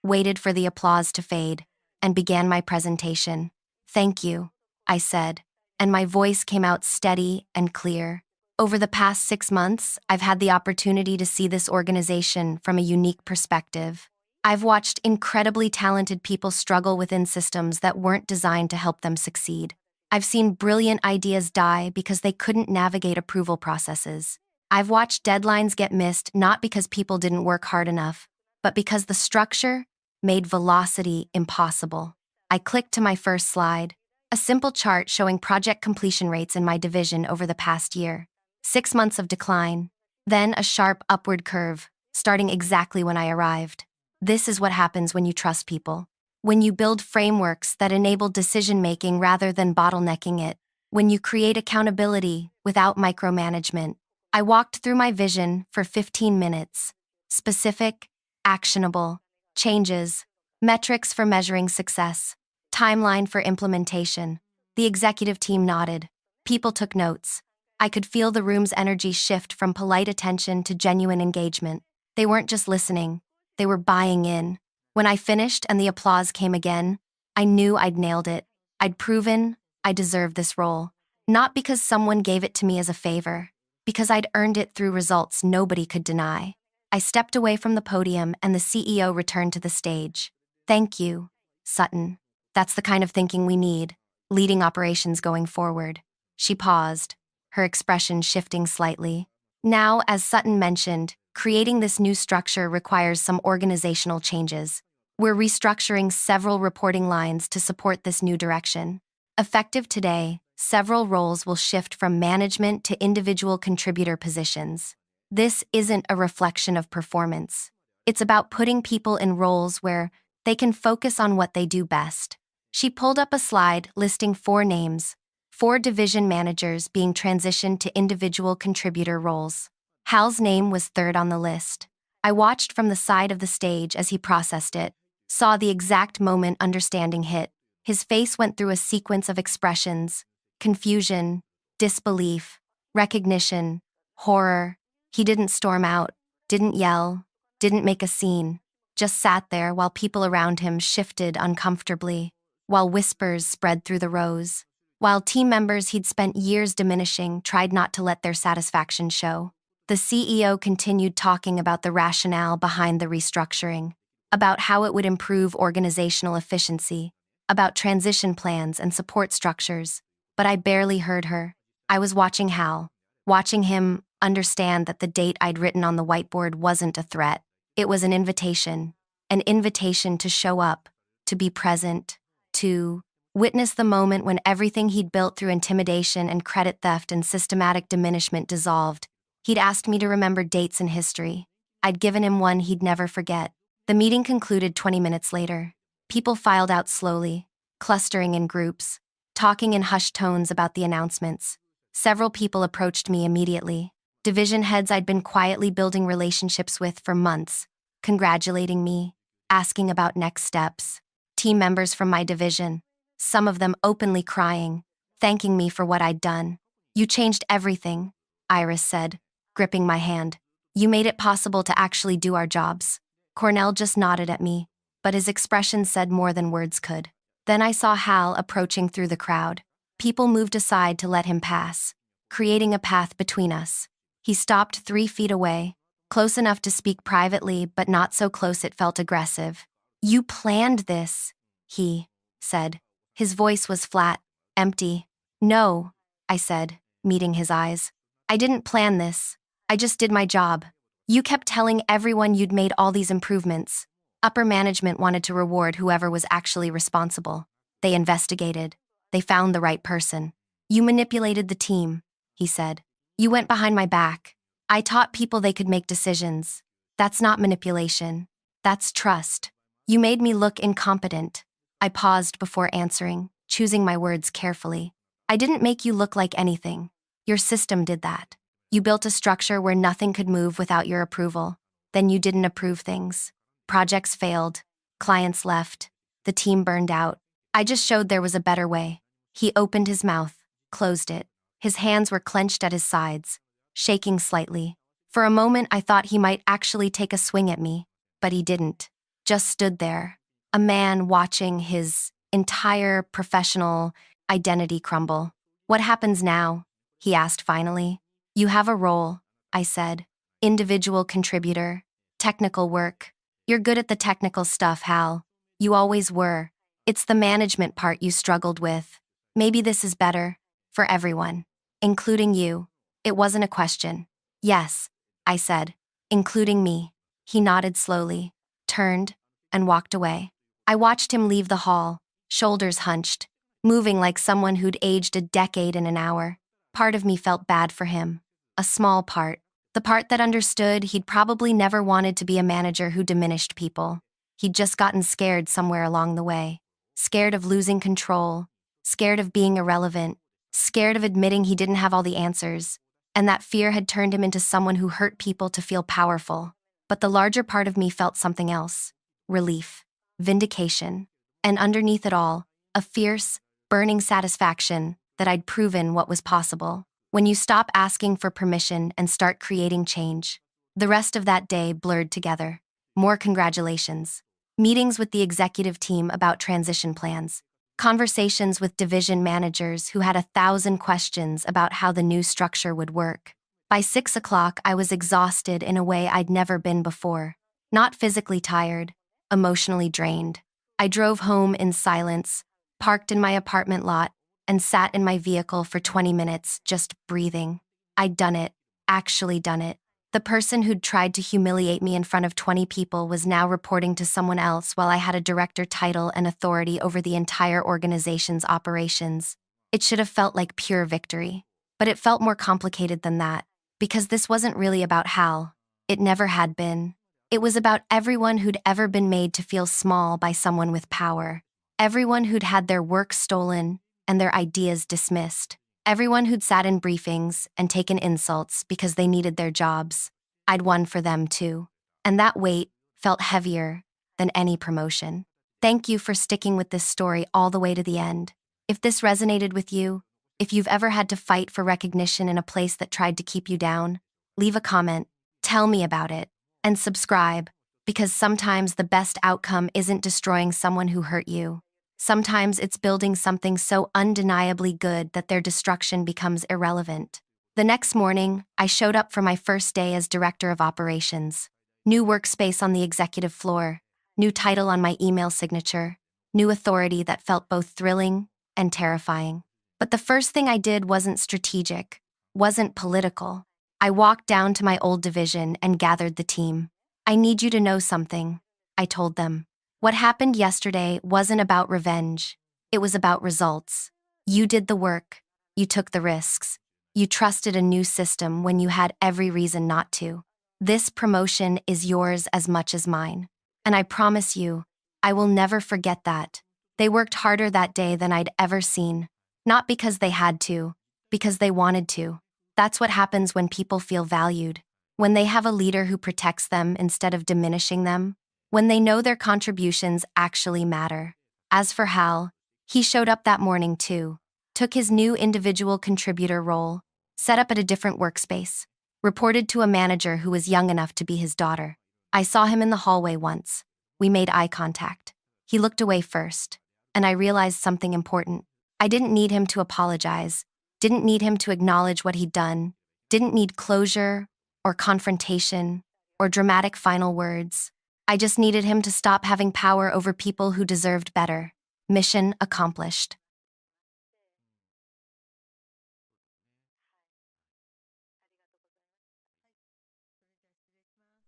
waited for the applause to fade, and began my presentation. "Thank you," I said, and my voice came out steady and clear. Over the past 6 months, I've had the opportunity to see this organization from a unique perspective. I've watched incredibly talented people struggle within systems that weren't designed to help them succeed. I've seen brilliant ideas die because they couldn't navigate approval processes. I've watched deadlines get missed not because people didn't work hard enough, but because the structure made velocity impossible. I clicked to my first slide, a simple chart showing project completion rates in my division over the past year. 6 months of decline, then a sharp upward curve, starting exactly when I arrived. This is what happens when you trust people. When you build frameworks that enable decision-making rather than bottlenecking it. When you create accountability without micromanagement. I walked through my vision for 15 minutes. Specific, actionable, changes, metrics for measuring success, timeline for implementation. The executive team nodded. People took notes. I could feel the room's energy shift from polite attention to genuine engagement. They weren't just listening, they were buying in. When I finished and the applause came again, I knew I'd nailed it. I'd proven I deserved this role. Not because someone gave it to me as a favor, because I'd earned it through results nobody could deny. I stepped away from the podium and the CEO returned to the stage. "Thank you, Sutton. That's the kind of thinking we need, leading operations going forward." She paused, her expression shifting slightly. "Now, as Sutton mentioned, creating this new structure requires some organizational changes. We're restructuring several reporting lines to support this new direction. Effective today, several roles will shift from management to individual contributor positions. This isn't a reflection of performance. It's about putting people in roles where they can focus on what they do best." She pulled up a slide listing 4 names, 4 division managers being transitioned to individual contributor roles. Hal's name was third on the list. I watched from the side of the stage as he processed it, saw the exact moment understanding hit. His face went through a sequence of expressions: confusion, disbelief, recognition, horror. He didn't storm out, didn't yell, didn't make a scene, just sat there while people around him shifted uncomfortably, while whispers spread through the rows, while team members he'd spent years diminishing tried not to let their satisfaction show. The CEO continued talking about the rationale behind the restructuring, about how it would improve organizational efficiency, about transition plans and support structures, but I barely heard her. I was watching Hal, watching him understand that the date I'd written on the whiteboard wasn't a threat. It was an invitation to show up, to be present, to witness the moment when everything he'd built through intimidation and credit theft and systematic diminishment dissolved. He'd asked me to remember dates in history. I'd given him one he'd never forget. The meeting concluded 20 minutes later. People filed out slowly, clustering in groups, talking in hushed tones about the announcements. Several people approached me immediately. Division heads I'd been quietly building relationships with for months, congratulating me, asking about next steps. Team members from my division, some of them openly crying, thanking me for what I'd done. "You changed everything," Iris said, gripping my hand. "You made it possible to actually do our jobs." Cornell just nodded at me, but his expression said more than words could. Then I saw Hal approaching through the crowd. People moved aside to let him pass, creating a path between us. He stopped 3 feet away, close enough to speak privately, but not so close it felt aggressive. "You planned this," he said. His voice was flat, empty. "No," I said, meeting his eyes. "I didn't plan this. I just did my job. You kept telling everyone you'd made all these improvements. Upper management wanted to reward whoever was actually responsible. They investigated. They found the right person. You manipulated the team," he said. "You went behind my back. I taught people they could make decisions. That's not manipulation. That's trust. You made me look incompetent." I paused before answering, choosing my words carefully. "I didn't make you look like anything. Your system did that. You built a structure where nothing could move without your approval. Then you didn't approve things. Projects failed. Clients left. The team burned out. I just showed there was a better way." He opened his mouth, closed it. His hands were clenched at his sides, shaking slightly. For a moment, I thought he might actually take a swing at me, but he didn't. Just stood there, a man watching his entire professional identity crumble. "What happens now?" he asked finally. "You have a role," I said. "Individual contributor, technical work. You're good at the technical stuff, Hal. You always were. It's the management part you struggled with. Maybe this is better for everyone, including you." It wasn't a question. "Yes," I said, "including me." He nodded slowly, turned, and walked away. I watched him leave the hall, shoulders hunched, moving like someone who'd aged a decade in an hour. Part of me felt bad for him. A small part. The part that understood he'd probably never wanted to be a manager who diminished people. He'd just gotten scared somewhere along the way. Scared of losing control. Scared of being irrelevant. Scared of admitting he didn't have all the answers. And that fear had turned him into someone who hurt people to feel powerful. But the larger part of me felt something else. Relief. Vindication. And underneath it all, a fierce, burning satisfaction that I'd proven what was possible. When you stop asking for permission and start creating change. The rest of that day blurred together. More congratulations. Meetings with the executive team about transition plans. Conversations with division managers who had 1,000 questions about how the new structure would work. By 6 o'clock, I was exhausted in a way I'd never been before. Not physically tired, emotionally drained. I drove home in silence, parked in my apartment lot, and sat in my vehicle for 20 minutes, just breathing. I'd done it, actually done it. The person who'd tried to humiliate me in front of 20 people was now reporting to someone else while I had a director title and authority over the entire organization's operations. It should have felt like pure victory. But it felt more complicated than that, because this wasn't really about Hal. It never had been. It was about everyone who'd ever been made to feel small by someone with power. Everyone who'd had their work stolen and their ideas dismissed. Everyone who'd sat in briefings and taken insults because they needed their jobs. I'd won for them too. And that weight felt heavier than any promotion. Thank you for sticking with this story all the way to the end. If this resonated with you, if you've ever had to fight for recognition in a place that tried to keep you down, leave a comment, tell me about it, and subscribe, because sometimes the best outcome isn't destroying someone who hurt you. Sometimes it's building something so undeniably good that their destruction becomes irrelevant. The next morning, I showed up for my first day as Director of Operations. New workspace on the executive floor, new title on my email signature, new authority that felt both thrilling and terrifying. But the first thing I did wasn't strategic, wasn't political. I walked down to my old division and gathered the team. I need you to know something, I told them. What happened yesterday wasn't about revenge. It was about results. You did the work. You took the risks. You trusted a new system when you had every reason not to. This promotion is yours as much as mine. And I promise you, I will never forget that. They worked harder that day than I'd ever seen. Not because they had to, because they wanted to. That's what happens when people feel valued. When they have a leader who protects them instead of diminishing them. When they know their contributions actually matter. As for Hal, he showed up that morning too. Took his new individual contributor role, set up at a different workspace, reported to a manager who was young enough to be his daughter. I saw him in the hallway once. We made eye contact. He looked away first, and I realized something important. I didn't need him to apologize, didn't need him to acknowledge what he'd done, didn't need closure, or confrontation, or dramatic final words. I just needed him to stop having power over people who deserved better. Mission accomplished.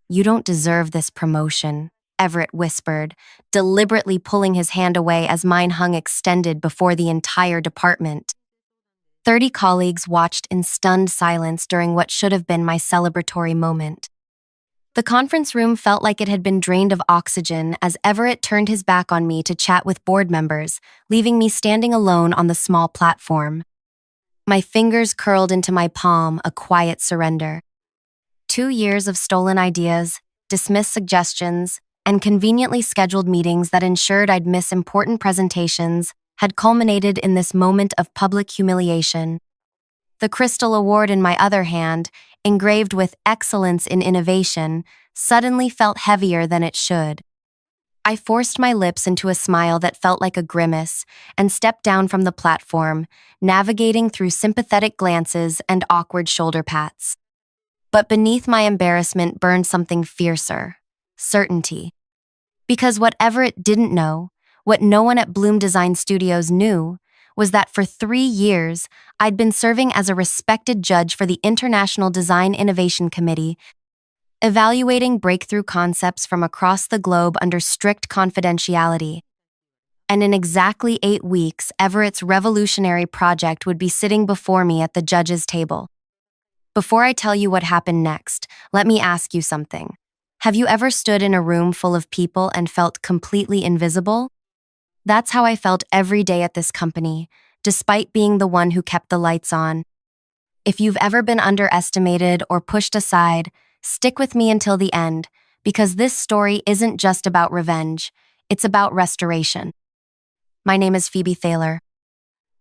You don't deserve this promotion, Everett whispered, deliberately pulling his hand away as mine hung extended before the entire department. 30 colleagues watched in stunned silence during what should have been my celebratory moment. The conference room felt like it had been drained of oxygen as Everett turned his back on me to chat with board members, leaving me standing alone on the small platform. My fingers curled into my palm, a quiet surrender. 2 years of stolen ideas, dismissed suggestions, and conveniently scheduled meetings that ensured I'd miss important presentations had culminated in this moment of public humiliation. The Crystal Award in my other hand, engraved with Excellence in Innovation, suddenly felt heavier than it should. I forced my lips into a smile that felt like a grimace and stepped down from the platform, navigating through sympathetic glances and awkward shoulder pats. But beneath my embarrassment burned something fiercer: certainty. Because whatever it didn't know, what no one at Bloom Design Studios knew, was that for 3 years, I'd been serving as a respected judge for the International Design Innovation Committee, evaluating breakthrough concepts from across the globe under strict confidentiality. And in exactly 8 weeks, Everett's revolutionary project would be sitting before me at the judge's table. Before I tell you what happened next, let me ask you something. Have you ever stood in a room full of people and felt completely invisible? That's how I felt every day at this company, despite being the one who kept the lights on. If you've ever been underestimated or pushed aside, stick with me until the end, because this story isn't just about revenge, it's about restoration. My name is Phoebe Thaler.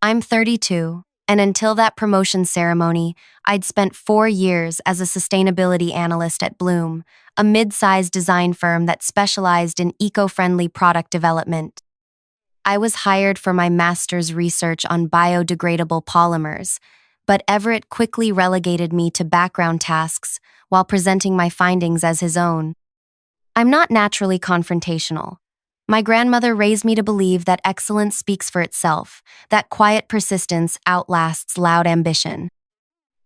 I'm 32, and until that promotion ceremony, I'd spent 4 years as a sustainability analyst at Bloom, a mid-sized design firm that specialized in eco-friendly product development. I was hired for my master's research on biodegradable polymers, but Everett quickly relegated me to background tasks while presenting my findings as his own. I'm not naturally confrontational. My grandmother raised me to believe that excellence speaks for itself, that quiet persistence outlasts loud ambition.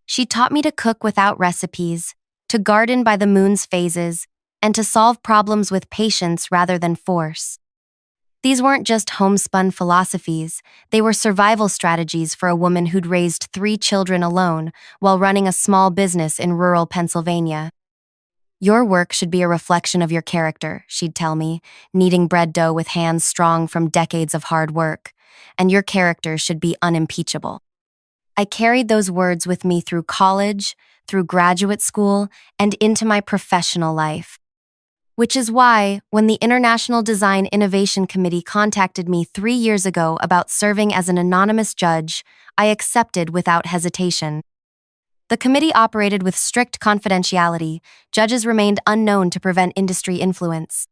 She taught me to cook without recipes, to garden by the moon's phases, and to solve problems with patience rather than force. These weren't just homespun philosophies, they were survival strategies for a woman who'd raised 3 children alone while running a small business in rural Pennsylvania. Your work should be a reflection of your character, she'd tell me, kneading bread dough with hands strong from decades of hard work, and your character should be unimpeachable. I carried those words with me through college, through graduate school, and into my professional life. Which is why, when the International Design Innovation Committee contacted me 3 years ago about serving as an anonymous judge, I accepted without hesitation. The committee operated with strict confidentiality. Judges remained unknown to prevent industry influence.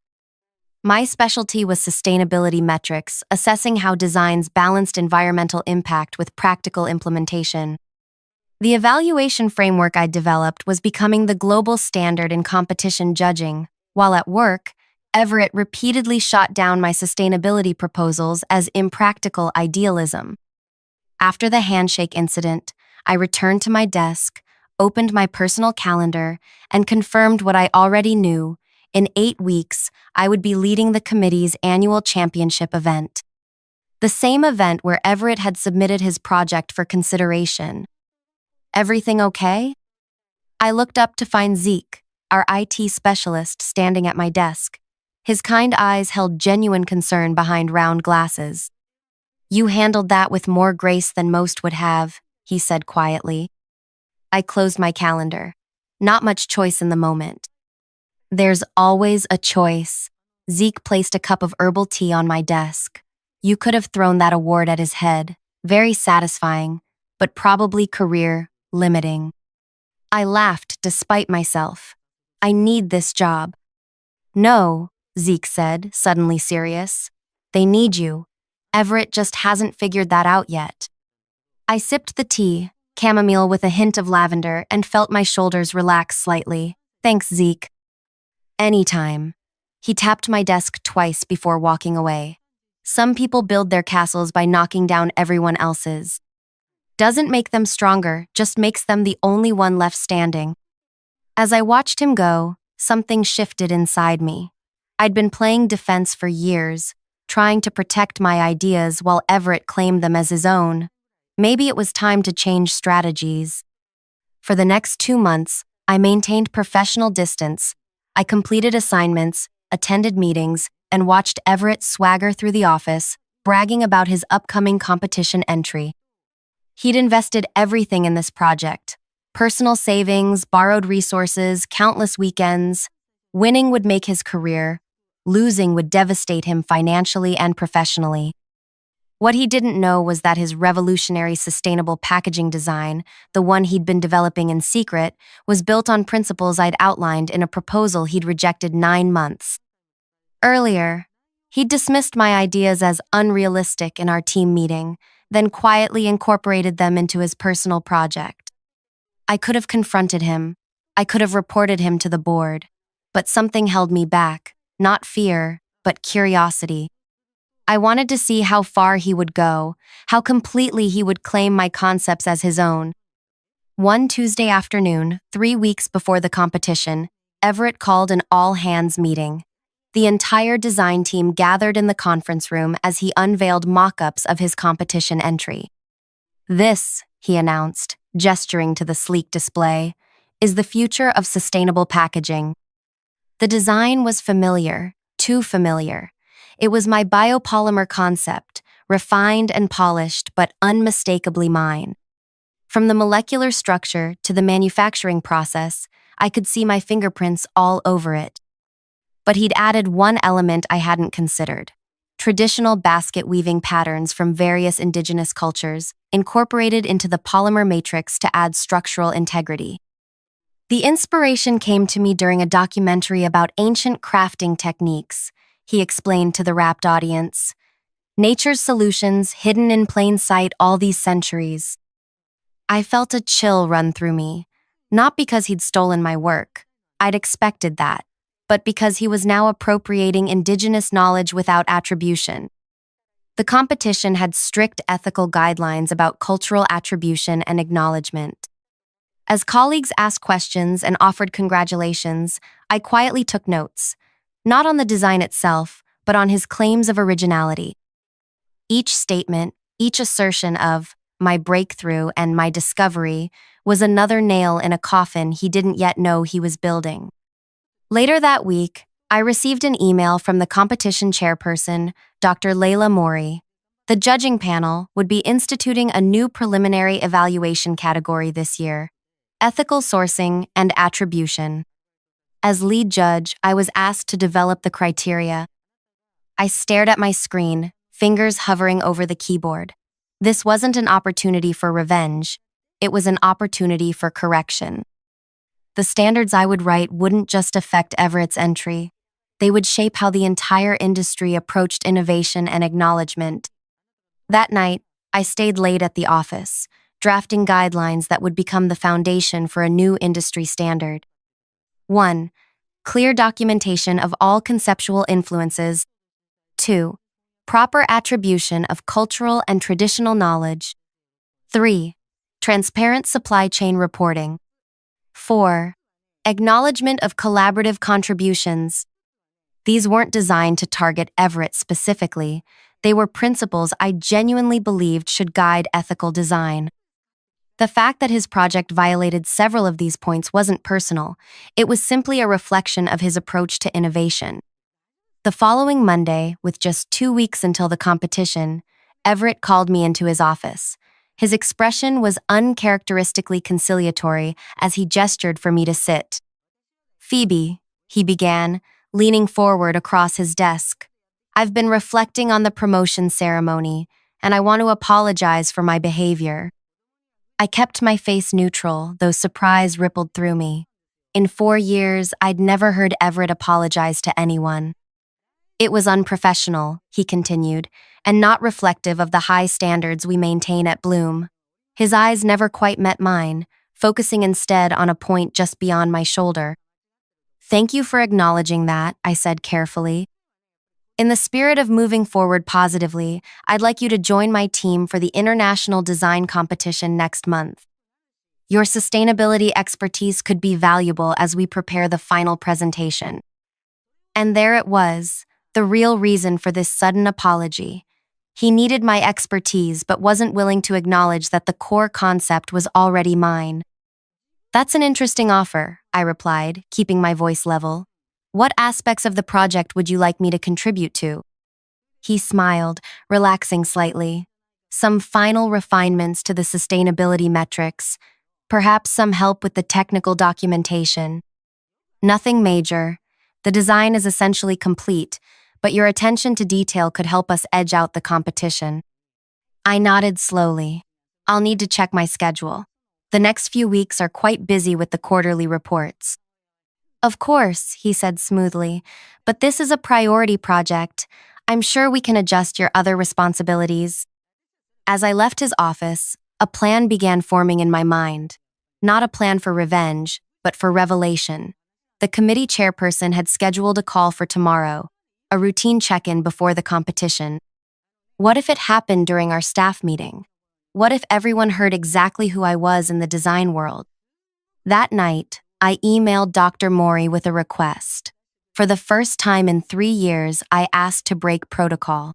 My specialty was sustainability metrics, assessing how designs balanced environmental impact with practical implementation. The evaluation framework I developed was becoming the global standard in competition judging. While at work, Everett repeatedly shot down my sustainability proposals as impractical idealism. After the handshake incident, I returned to my desk, opened my personal calendar, and confirmed what I already knew. In 8 weeks, I would be leading the committee's annual championship event. The same event where Everett had submitted his project for consideration. Everything okay? I looked up to find Zeke, our IT specialist, standing at my desk. His kind eyes held genuine concern behind round glasses. "You handled that with more grace than most would have," he said quietly. I closed my calendar. Not much choice in the moment. "There's always a choice." Zeke placed a cup of herbal tea on my desk. "You could have thrown that award at his head. Very satisfying, but probably career-limiting." I laughed despite myself. "I need this job." "No," Zeke said, suddenly serious. "They need you. Everett just hasn't figured that out yet." I sipped the tea, chamomile with a hint of lavender, and felt my shoulders relax slightly. "Thanks, Zeke." "Anytime." He tapped my desk twice before walking away. "Some people build their castles by knocking down everyone else's. Doesn't make them stronger, just makes them the only one left standing." As I watched him go, something shifted inside me. I'd been playing defense for years, trying to protect my ideas while Everett claimed them as his own. Maybe it was time to change strategies. For the next 2 months, I maintained professional distance. I completed assignments, attended meetings, and watched Everett swagger through the office, bragging about his upcoming competition entry. He'd invested everything in this project. Personal savings, borrowed resources, countless weekends. Winning would make his career. Losing would devastate him financially and professionally. What he didn't know was that his revolutionary sustainable packaging design, the one he'd been developing in secret, was built on principles I'd outlined in a proposal he'd rejected 9 months earlier. He'd dismissed my ideas as unrealistic in our team meeting, then quietly incorporated them into his personal project. I could have confronted him. I could have reported him to the board. But something held me back, not fear, but curiosity. I wanted to see how far he would go, how completely he would claim my concepts as his own. One Tuesday afternoon, 3 weeks before the competition, Everett called an all-hands meeting. The entire design team gathered in the conference room as he unveiled mock-ups of his competition entry. "This," he announced, gesturing to the sleek display, "is the future of sustainable packaging." The design was familiar, too familiar. It was my biopolymer concept, refined and polished, but unmistakably mine. From the molecular structure to the manufacturing process, I could see my fingerprints all over it. But he'd added one element I hadn't considered: traditional basket weaving patterns from various indigenous cultures, incorporated into the polymer matrix to add structural integrity. The inspiration came to me during a documentary about ancient crafting techniques, he explained to the rapt audience. Nature's solutions hidden in plain sight all these centuries. I felt a chill run through me, not because he'd stolen my work. I'd expected that, but because he was now appropriating indigenous knowledge without attribution. The competition had strict ethical guidelines about cultural attribution and acknowledgement. As colleagues asked questions and offered congratulations, I quietly took notes, not on the design itself, but on his claims of originality. Each statement, each assertion of "my breakthrough" and "my discovery" was another nail in a coffin he didn't yet know he was building. Later that week, I received an email from the competition chairperson, Dr. Layla Mori. The judging panel would be instituting a new preliminary evaluation category this year: ethical sourcing and attribution. As lead judge, I was asked to develop the criteria. I stared at my screen, fingers hovering over the keyboard. This wasn't an opportunity for revenge. It was an opportunity for correction. The standards I would write wouldn't just affect Everett's entry. They would shape how the entire industry approached innovation and acknowledgement. That night, I stayed late at the office, drafting guidelines that would become the foundation for a new industry standard. 1. Clear documentation of all conceptual influences. 2. Proper attribution of cultural and traditional knowledge. 3. Transparent supply chain reporting. 4. Acknowledgement of collaborative contributions. These weren't designed to target Everett specifically. They were principles I genuinely believed should guide ethical design. The fact that his project violated several of these points wasn't personal. It was simply a reflection of his approach to innovation. The following Monday, with just 2 weeks until the competition, Everett called me into his office. His expression was uncharacteristically conciliatory as he gestured for me to sit. "Phoebe," he began, leaning forward across his desk, "I've been reflecting on the promotion ceremony, and I want to apologize for my behavior." I kept my face neutral, though surprise rippled through me. In 4 years, I'd never heard Everett apologize to anyone. "It was unprofessional," he continued, "and not reflective of the high standards we maintain at Bloom." His eyes never quite met mine, focusing instead on a point just beyond my shoulder. "Thank you for acknowledging that," I said carefully. "In the spirit of moving forward positively, I'd like you to join my team for the International Design Competition next month. Your sustainability expertise could be valuable as we prepare the final presentation." And there it was, the real reason for this sudden apology. He needed my expertise but wasn't willing to acknowledge that the core concept was already mine. "That's an interesting offer," I replied, keeping my voice level. "What aspects of the project would you like me to contribute to?" He smiled, relaxing slightly. "Some final refinements to the sustainability metrics, perhaps some help with the technical documentation. Nothing major. The design is essentially complete, but your attention to detail could help us edge out the competition." I nodded slowly. "I'll need to check my schedule. The next few weeks are quite busy with the quarterly reports." "Of course," he said smoothly, "but this is a priority project. I'm sure we can adjust your other responsibilities." As I left his office, a plan began forming in my mind. Not a plan for revenge, but for revelation. The committee chairperson had scheduled a call for tomorrow, a routine check-in before the competition. What if it happened during our staff meeting? What if everyone heard exactly who I was in the design world? That night, I emailed Dr. Mori with a request. For the first time in 3 years, I asked to break protocol.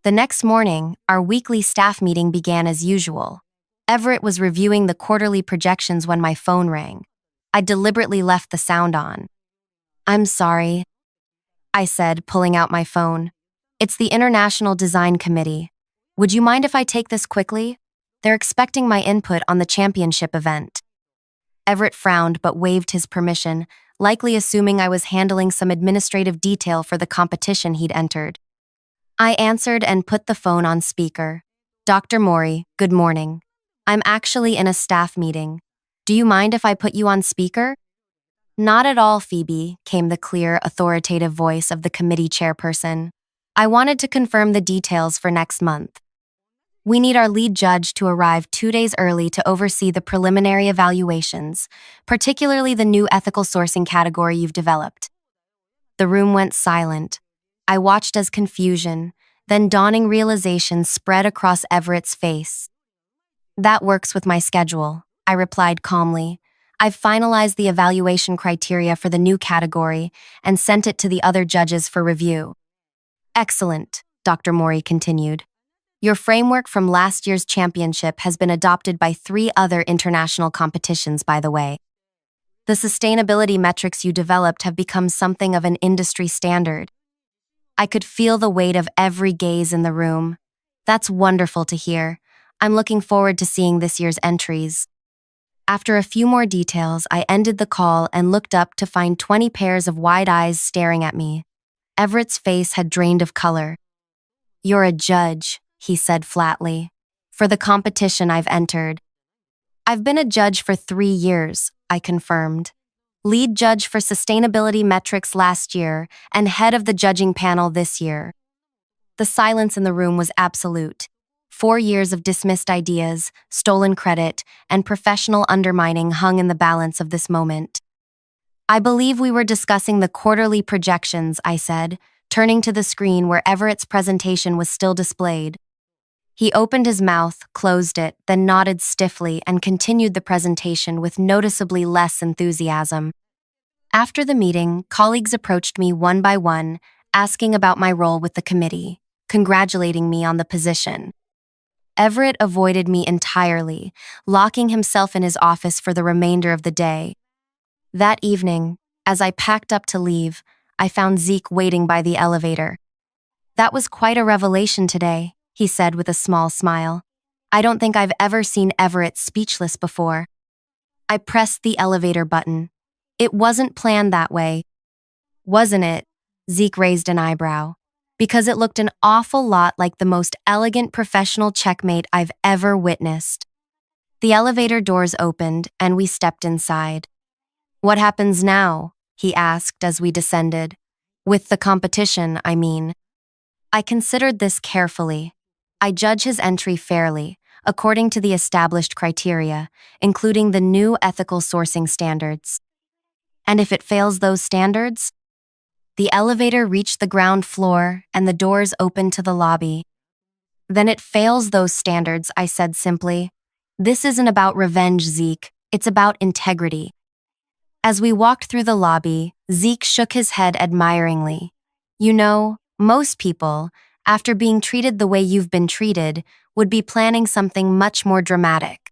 The next morning, our weekly staff meeting began as usual. Everett was reviewing the quarterly projections when my phone rang. I deliberately left the sound on. "I'm sorry," I said, pulling out my phone. "It's the International Design Committee. Would you mind if I take this quickly? They're expecting my input on the championship event." Everett frowned but waved his permission, likely assuming I was handling some administrative detail for the competition he'd entered. I answered and put the phone on speaker. "Dr. Mori, good morning. I'm actually in a staff meeting. Do you mind if I put you on speaker?" "Not at all, Phoebe," came the clear, authoritative voice of the committee chairperson. "I wanted to confirm the details for next month. We need our lead judge to arrive 2 days early to oversee the preliminary evaluations, particularly the new ethical sourcing category you've developed." The room went silent. I watched as confusion, then dawning realization spread across Everett's face. "That works with my schedule," I replied calmly. "I've finalized the evaluation criteria for the new category and sent it to the other judges for review." "Excellent," Dr. Mori continued. "Your framework from last year's championship has been adopted by 3 other international competitions, by the way. The sustainability metrics you developed have become something of an industry standard." I could feel the weight of every gaze in the room. "That's wonderful to hear. I'm looking forward to seeing this year's entries." After a few more details, I ended the call and looked up to find 20 pairs of wide eyes staring at me. Everett's face had drained of color. "You're a judge," he said flatly, "for the competition I've entered." I've been a judge for 3 years, I confirmed. Lead judge for sustainability metrics last year and head of the judging panel this year. The silence in the room was absolute. 4 years of dismissed ideas, stolen credit, and professional undermining hung in the balance of this moment. I believe we were discussing the quarterly projections, I said, turning to the screen where Everett's presentation was still displayed. He opened his mouth, closed it, then nodded stiffly and continued the presentation with noticeably less enthusiasm. After the meeting, colleagues approached me one by one, asking about my role with the committee, congratulating me on the position. Everett avoided me entirely, locking himself in his office for the remainder of the day. That evening, as I packed up to leave, I found Zeke waiting by the elevator. "That was quite a revelation today," he said with a small smile. "I don't think I've ever seen Everett speechless before." I pressed the elevator button. "It wasn't planned that way." "Wasn't it?" Zeke raised an eyebrow. "Because it looked an awful lot like the most elegant professional checkmate I've ever witnessed." The elevator doors opened and we stepped inside. "What happens now?" he asked as we descended. "With the competition, I mean." I considered this carefully. I judge his entry fairly, according to the established criteria, including the new ethical sourcing standards. And if it fails those standards? The elevator reached the ground floor and the doors opened to the lobby. "Then it fails those standards," I said simply. "This isn't about revenge, Zeke. It's about integrity." As we walked through the lobby, Zeke shook his head admiringly. "You know, most people, after being treated the way you've been treated, would be planning something much more dramatic."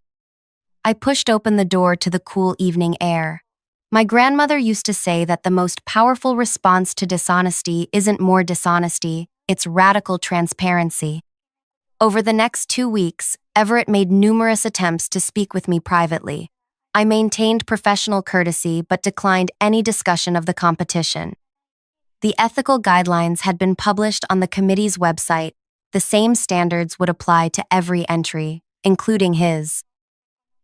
I pushed open the door to the cool evening air. My grandmother used to say that the most powerful response to dishonesty isn't more dishonesty, it's radical transparency. Over the next 2 weeks, Everett made numerous attempts to speak with me privately. I maintained professional courtesy but declined any discussion of the competition. The ethical guidelines had been published on the committee's website. The same standards would apply to every entry, including his.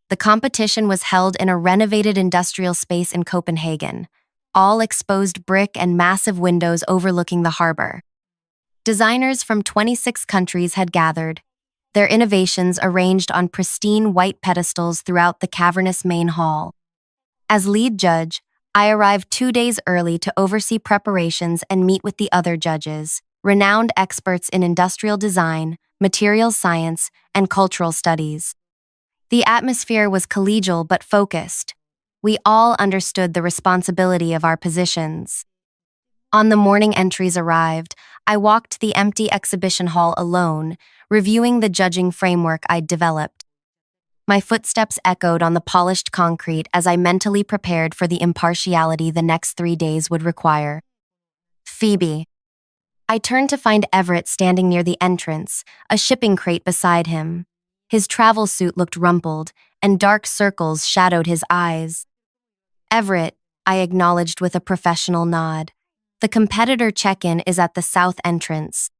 The competition was held in a renovated industrial space in Copenhagen, all exposed brick and massive windows overlooking the harbor. Designers from 26 countries had gathered, their innovations arranged on pristine white pedestals throughout the cavernous main hall. As lead judge, I arrived 2 days early to oversee preparations and meet with the other judges, renowned experts in industrial design, materials science, and cultural studies. The atmosphere was collegial but focused. We all understood the responsibility of our positions. On the morning entries arrived, I walked the empty exhibition hall alone, reviewing the judging framework I'd developed. My footsteps echoed on the polished concrete as I mentally prepared for the impartiality the next 3 days would require. "Phoebe." I turned to find Everett standing near the entrance, a shipping crate beside him. His travel suit looked rumpled, and dark circles shadowed his eyes. "Everett," I acknowledged with a professional nod. "The competitor check-in is at the south entrance."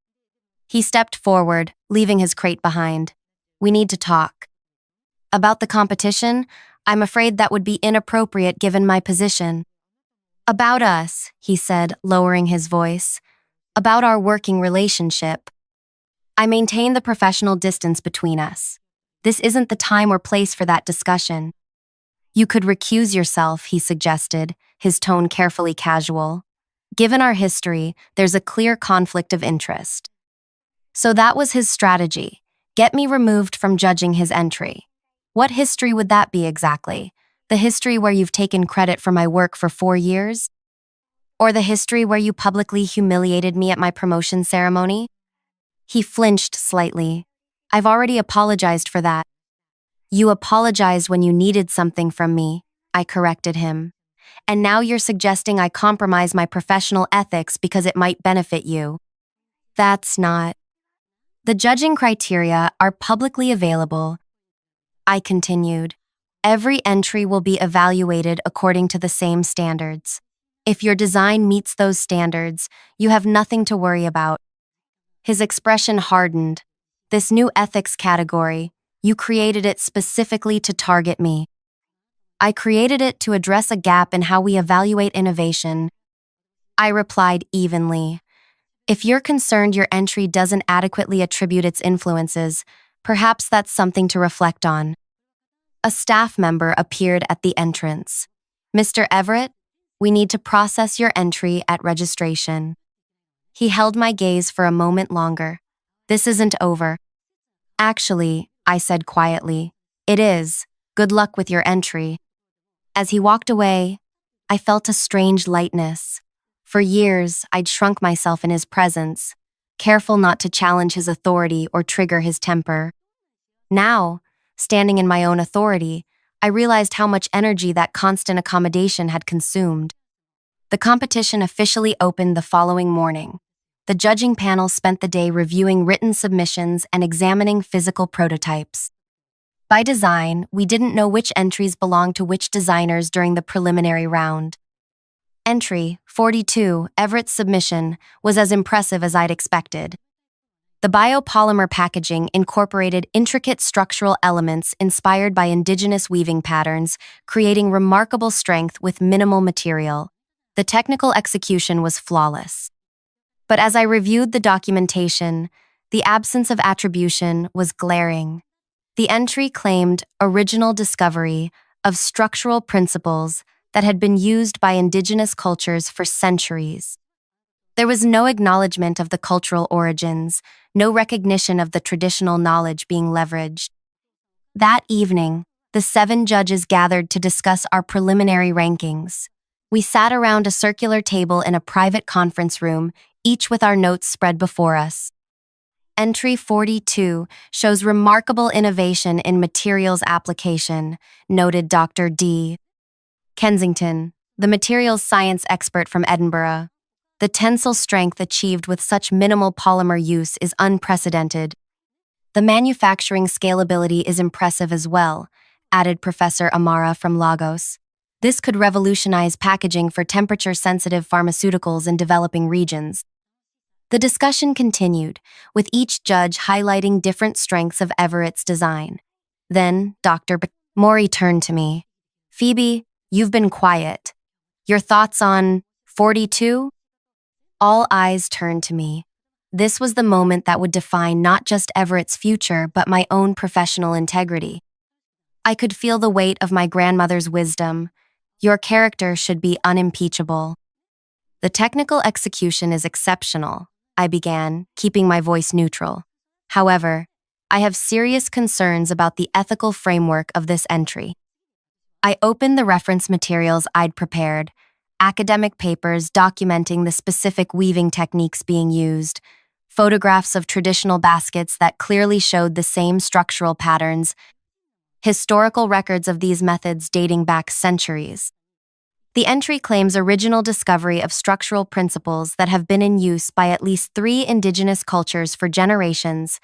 He stepped forward, leaving his crate behind. "We need to talk." "About the competition? I'm afraid that would be inappropriate given my position." "About us," he said, lowering his voice. "About our working relationship." I maintained the professional distance between us. "This isn't the time or place for that discussion." "You could recuse yourself," he suggested, his tone carefully casual. "Given our history, there's a clear conflict of interest." So that was his strategy. Get me removed from judging his entry. What history would that be exactly? The history where you've taken credit for my work for 4 years? Or the history where you publicly humiliated me at my promotion ceremony? He flinched slightly. "I've already apologized for that." "You apologized when you needed something from me," I corrected him. "And now you're suggesting I compromise my professional ethics because it might benefit you." "That's not." "The judging criteria are publicly available," I continued. "Every entry will be evaluated according to the same standards. If your design meets those standards, you have nothing to worry about." His expression hardened. "This new ethics category, You created it specifically to target me. I created it to address a gap in how we evaluate innovation. I replied evenly. If you're concerned your entry doesn't adequately attribute its influences, perhaps that's something to reflect on. A staff member appeared at the entrance. Mr. Everett, we need to process your entry at registration. He held my gaze for a moment longer. This isn't over. Actually, I said quietly, it is. Good luck with your entry. As he walked away, I felt a strange lightness. For years, I'd shrunk myself in his presence, careful not to challenge his authority or trigger his temper. Now, standing in my own authority, I realized how much energy that constant accommodation had consumed. The competition officially opened the following morning. The judging panel spent the day reviewing written submissions and examining physical prototypes. By design, we didn't know which entries belonged to which designers during the preliminary round. Entry 42, Everett's submission, was as impressive as I'd expected. The biopolymer packaging incorporated intricate structural elements inspired by indigenous weaving patterns, creating remarkable strength with minimal material. The technical execution was flawless. But as I reviewed the documentation, the absence of attribution was glaring. The entry claimed original discovery of structural principles that had been used by indigenous cultures for centuries. There was no acknowledgement of the cultural origins, no recognition of the traditional knowledge being leveraged. That evening, the 7 judges gathered to discuss our preliminary rankings. We sat around a circular table in a private conference room, each with our notes spread before us. Entry 42 shows remarkable innovation in materials application, noted Dr. D. Kensington, the materials science expert from Edinburgh. The tensile strength achieved with such minimal polymer use is unprecedented. The manufacturing scalability is impressive as well, added Professor Amara from Lagos. This could revolutionize packaging for temperature-sensitive pharmaceuticals in developing regions. The discussion continued, with each judge highlighting different strengths of Everett's design. Then, Dr. Mori turned to me. Phoebe, you've been quiet. Your thoughts on 42? All eyes turned to me. This was the moment that would define not just Everett's future, but my own professional integrity. I could feel the weight of my grandmother's wisdom. Your character should be unimpeachable. The technical execution is exceptional, I began, keeping my voice neutral. However, I have serious concerns about the ethical framework of this entry. I opened the reference materials I'd prepared, academic papers documenting the specific weaving techniques being used, photographs of traditional baskets that clearly showed the same structural patterns, historical records of these methods dating back centuries. The entry claims original discovery of structural principles that have been in use by at least 3 indigenous cultures for generations.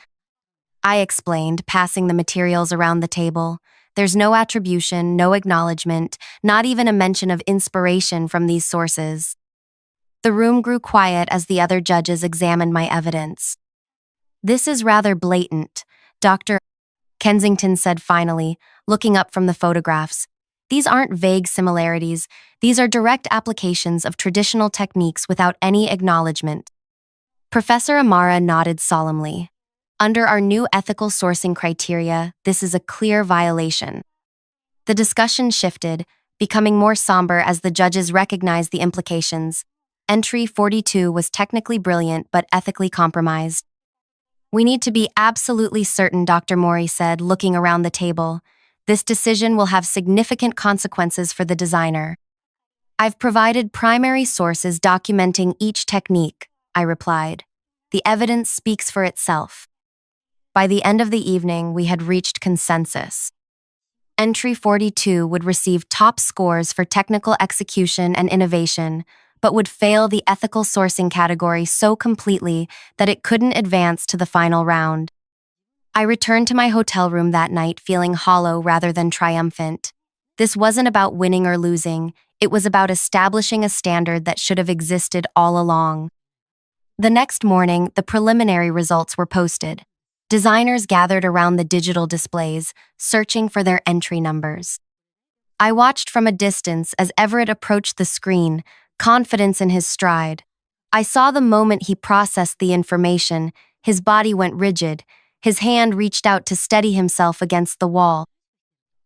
I explained, passing the materials around the table. There's no attribution, no acknowledgement, not even a mention of inspiration from these sources. The room grew quiet as the other judges examined my evidence. This is rather blatant, Dr. Kensington said finally, looking up from the photographs. These aren't vague similarities, these are direct applications of traditional techniques without any acknowledgement. Professor Amara nodded solemnly. Under our new ethical sourcing criteria, this is a clear violation. The discussion shifted, becoming more somber as the judges recognized the implications. Entry 42 was technically brilliant but ethically compromised. We need to be absolutely certain, Dr. Mori said, looking around the table. This decision will have significant consequences for the designer. I've provided primary sources documenting each technique, I replied. The evidence speaks for itself. By the end of the evening, we had reached consensus. Entry 42 would receive top scores for technical execution and innovation, but would fail the ethical sourcing category so completely that it couldn't advance to the final round. I returned to my hotel room that night feeling hollow rather than triumphant. This wasn't about winning or losing, it was about establishing a standard that should have existed all along. The next morning, the preliminary results were posted. Designers gathered around the digital displays, searching for their entry numbers. I watched from a distance as Everett approached the screen, confidence in his stride. I saw the moment he processed the information, his body went rigid, his hand reached out to steady himself against the wall.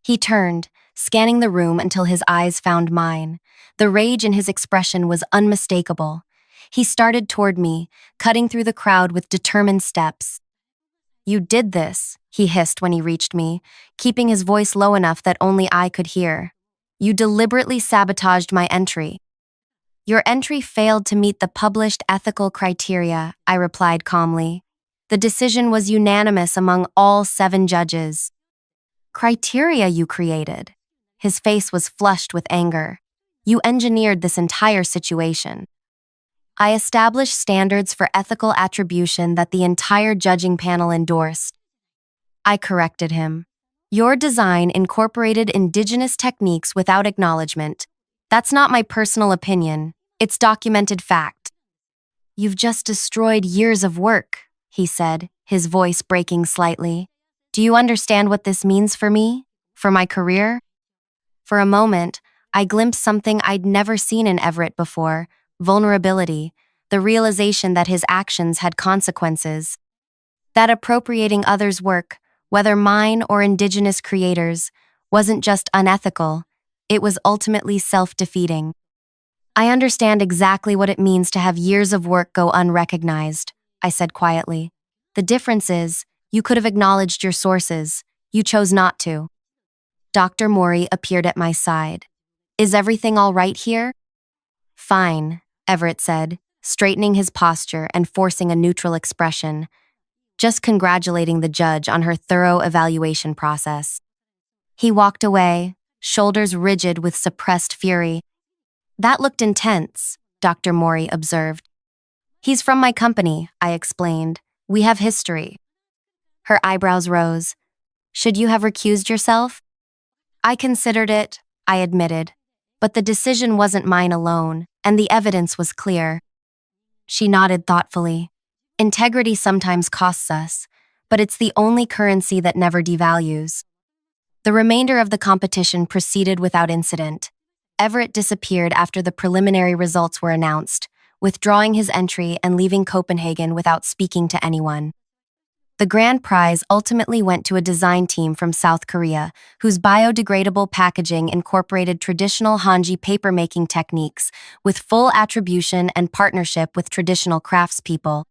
He turned, scanning the room until his eyes found mine. The rage in his expression was unmistakable. He started toward me, cutting through the crowd with determined steps. "You did this," he hissed when he reached me, keeping his voice low enough that only I could hear. "You deliberately sabotaged my entry." "Your entry failed to meet the published ethical criteria," I replied calmly. "The decision was unanimous among all 7 judges." "Criteria you created." His face was flushed with anger. "You engineered this entire situation." "I established standards for ethical attribution that the entire judging panel endorsed." I corrected him. "Your design incorporated indigenous techniques without acknowledgement. That's not my personal opinion. It's documented fact." "You've just destroyed years of work," he said, his voice breaking slightly. "Do you understand what this means for me? For my career?" For a moment, I glimpsed something I'd never seen in Everett before: vulnerability, the realization that his actions had consequences. That appropriating others' work, whether mine or indigenous creators, wasn't just unethical, it was ultimately self-defeating. "I understand exactly what it means to have years of work go unrecognized," I said quietly. "The difference is, you could have acknowledged your sources. You chose not to." Dr. Mori appeared at my side. "Is everything all right here?" "Fine," Everett said, straightening his posture and forcing a neutral expression, just congratulating the judge on her thorough evaluation process. He walked away, shoulders rigid with suppressed fury. "That looked intense," Dr. Mori observed. "He's from my company," I explained. "We have history." Her eyebrows rose. "Should you have recused yourself?" "I considered it," I admitted. "But the decision wasn't mine alone, and the evidence was clear." She nodded thoughtfully. "Integrity sometimes costs us, but it's the only currency that never devalues." The remainder of the competition proceeded without incident. Everett disappeared after the preliminary results were announced, withdrawing his entry and leaving Copenhagen without speaking to anyone. The grand prize ultimately went to a design team from South Korea, whose biodegradable packaging incorporated traditional Hanji papermaking techniques with full attribution and partnership with traditional craftspeople.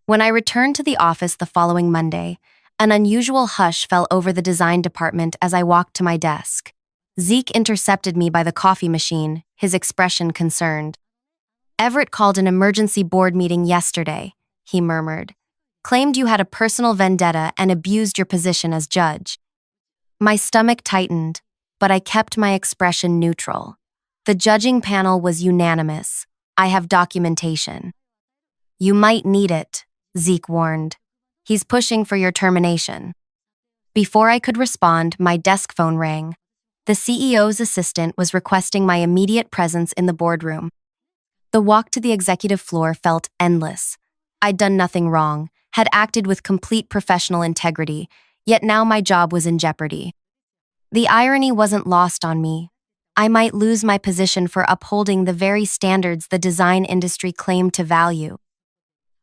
When I returned to the office the following Monday, an unusual hush fell over the design department as I walked to my desk. Zeke intercepted me by the coffee machine, his expression concerned. "Everett called an emergency board meeting yesterday," he murmured. "Claimed you had a personal vendetta and abused your position as judge." My stomach tightened, but I kept my expression neutral. The judging panel was unanimous. I have documentation. "You might need it," Zeke warned. "He's pushing for your termination." Before I could respond, my desk phone rang. The CEO's assistant was requesting my immediate presence in the boardroom. The walk to the executive floor felt endless. I'd done nothing wrong, had acted with complete professional integrity, yet now my job was in jeopardy. The irony wasn't lost on me. I might lose my position for upholding the very standards the design industry claimed to value.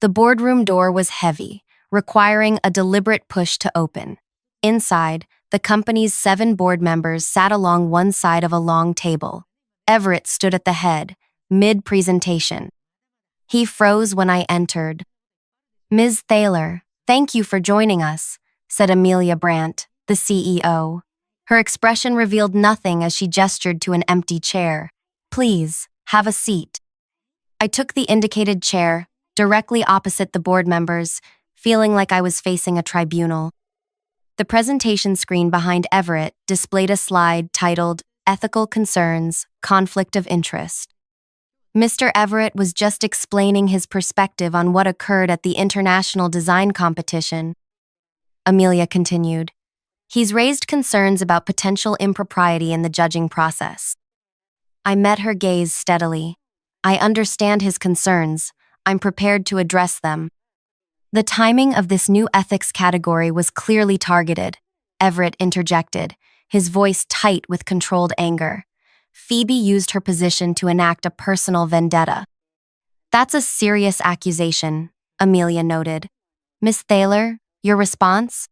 The boardroom door was heavy, requiring a deliberate push to open. Inside, the company's 7 board members sat along one side of a long table. Everett stood at the head, mid-presentation. He froze when I entered. "Ms. Thaler, thank you for joining us," said Amelia Brandt, the CEO. Her expression revealed nothing as she gestured to an empty chair. "Please, have a seat." I took the indicated chair, directly opposite the board members, feeling like I was facing a tribunal. The presentation screen behind Everett displayed a slide titled "Ethical Concerns, Conflict of Interest." Mr. Everett was just explaining his perspective on what occurred at the International Design Competition. Amelia continued. "He's raised concerns about potential impropriety in the judging process." I met her gaze steadily. "I understand his concerns. I'm prepared to address them." The timing of this new ethics category was clearly targeted. Everett interjected, his voice tight with controlled anger. Phoebe used her position to enact a personal vendetta. That's a serious accusation, Amelia noted. Miss Thaler, your response?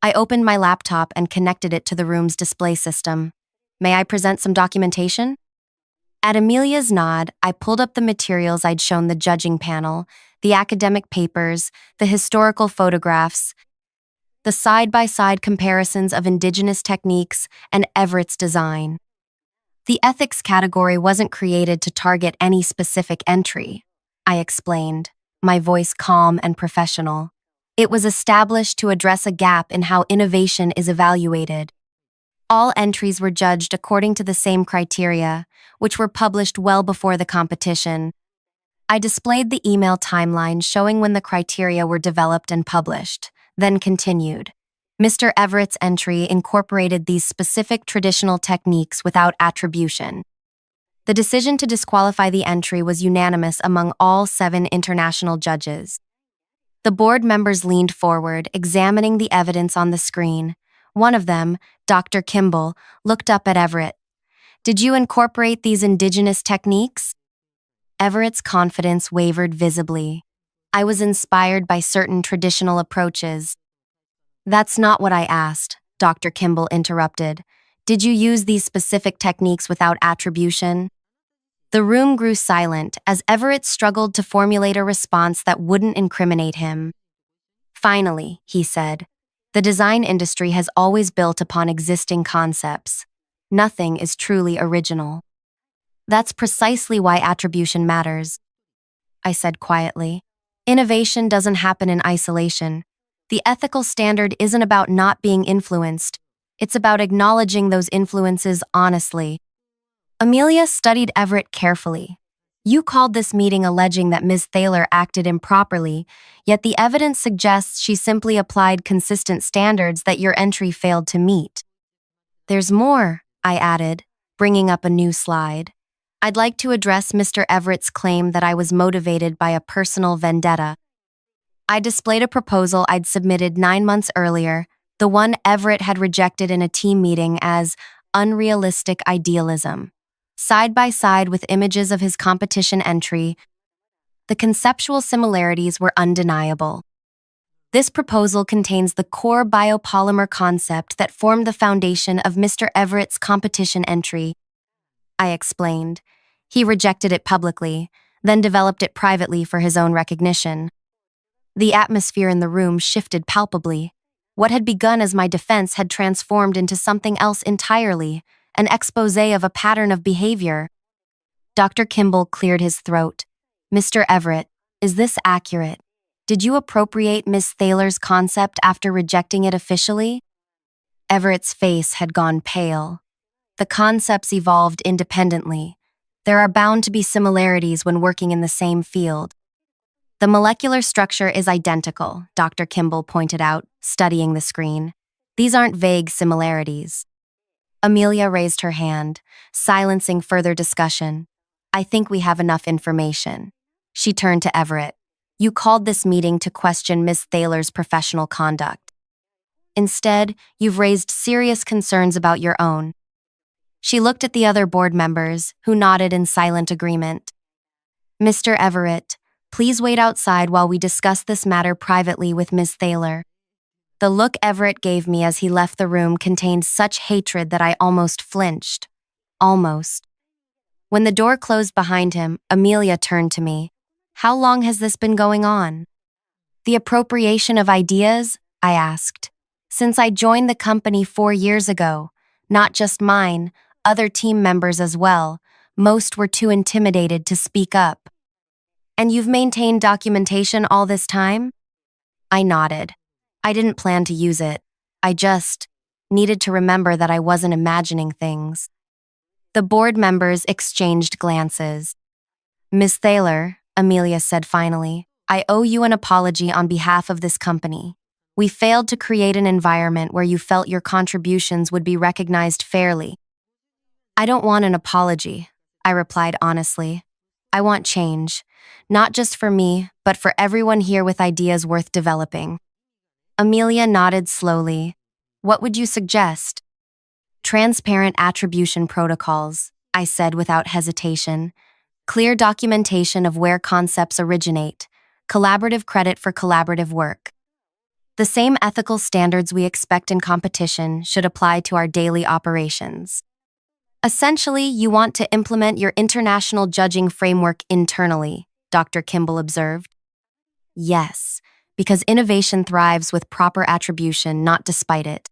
I opened my laptop and connected it to the room's display system. May I present some documentation? At Amelia's nod, I pulled up the materials I'd shown the judging panel, the academic papers, the historical photographs, the side-by-side comparisons of indigenous techniques, and Everett's design. The ethics category wasn't created to target any specific entry, I explained, my voice calm and professional. It was established to address a gap in how innovation is evaluated. All entries were judged according to the same criteria, which were published well before the competition. I displayed the email timeline showing when the criteria were developed and published, then continued. Mr. Everett's entry incorporated these specific traditional techniques without attribution. The decision to disqualify the entry was unanimous among all 7 international judges. The board members leaned forward, examining the evidence on the screen. One of them, Dr. Kimball, looked up at Everett. Did you incorporate these indigenous techniques? Everett's confidence wavered visibly. I was inspired by certain traditional approaches. That's not what I asked, Dr. Kimball interrupted. Did you use these specific techniques without attribution? The room grew silent as Everett struggled to formulate a response that wouldn't incriminate him. Finally, he said, the design industry has always built upon existing concepts. Nothing is truly original. That's precisely why attribution matters, I said quietly. Innovation doesn't happen in isolation. The ethical standard isn't about not being influenced. It's about acknowledging those influences honestly. Amelia studied Everett carefully. You called this meeting alleging that Ms. Thaler acted improperly, yet the evidence suggests she simply applied consistent standards that your entry failed to meet. There's more, I added, bringing up a new slide. I'd like to address Mr. Everett's claim that I was motivated by a personal vendetta. I displayed a proposal I'd submitted 9 months earlier, the one Everett had rejected in a team meeting as unrealistic idealism. Side by side with images of his competition entry, the conceptual similarities were undeniable. This proposal contains the core biopolymer concept that formed the foundation of Mr. Everett's competition entry, I explained. He rejected it publicly, then developed it privately for his own recognition. The atmosphere in the room shifted palpably. What had begun as my defense had transformed into something else entirely, an exposé of a pattern of behavior. Dr. Kimball cleared his throat. Mr. Everett, is this accurate? Did you appropriate Miss Thaler's concept after rejecting it officially? Everett's face had gone pale. The concepts evolved independently. There are bound to be similarities when working in the same field. The molecular structure is identical, Dr. Kimball pointed out, studying the screen. These aren't vague similarities. Amelia raised her hand, silencing further discussion. I think we have enough information. She turned to Everett. You called this meeting to question Miss Thaler's professional conduct. Instead, you've raised serious concerns about your own. She looked at the other board members, who nodded in silent agreement. Mr. Everett, please wait outside while we discuss this matter privately with Miss Thaler. The look Everett gave me as he left the room contained such hatred that I almost flinched. Almost. When the door closed behind him, Amelia turned to me. How long has this been going on? The appropriation of ideas? I asked. Since I joined the company 4 years ago, not just mine, other team members as well, most were too intimidated to speak up. And you've maintained documentation all this time? I nodded. I didn't plan to use it. I just needed to remember that I wasn't imagining things. The board members exchanged glances. Miss Thaler, Amelia said finally, I owe you an apology on behalf of this company. We failed to create an environment where you felt your contributions would be recognized fairly. I don't want an apology, I replied honestly. I want change, not just for me, but for everyone here with ideas worth developing. Amelia nodded slowly. What would you suggest? Transparent attribution protocols, I said without hesitation. Clear documentation of where concepts originate. Collaborative credit for collaborative work. The same ethical standards we expect in competition should apply to our daily operations. Essentially, you want to implement your international judging framework internally, Dr. Kimball observed. Yes, because innovation thrives with proper attribution, not despite it.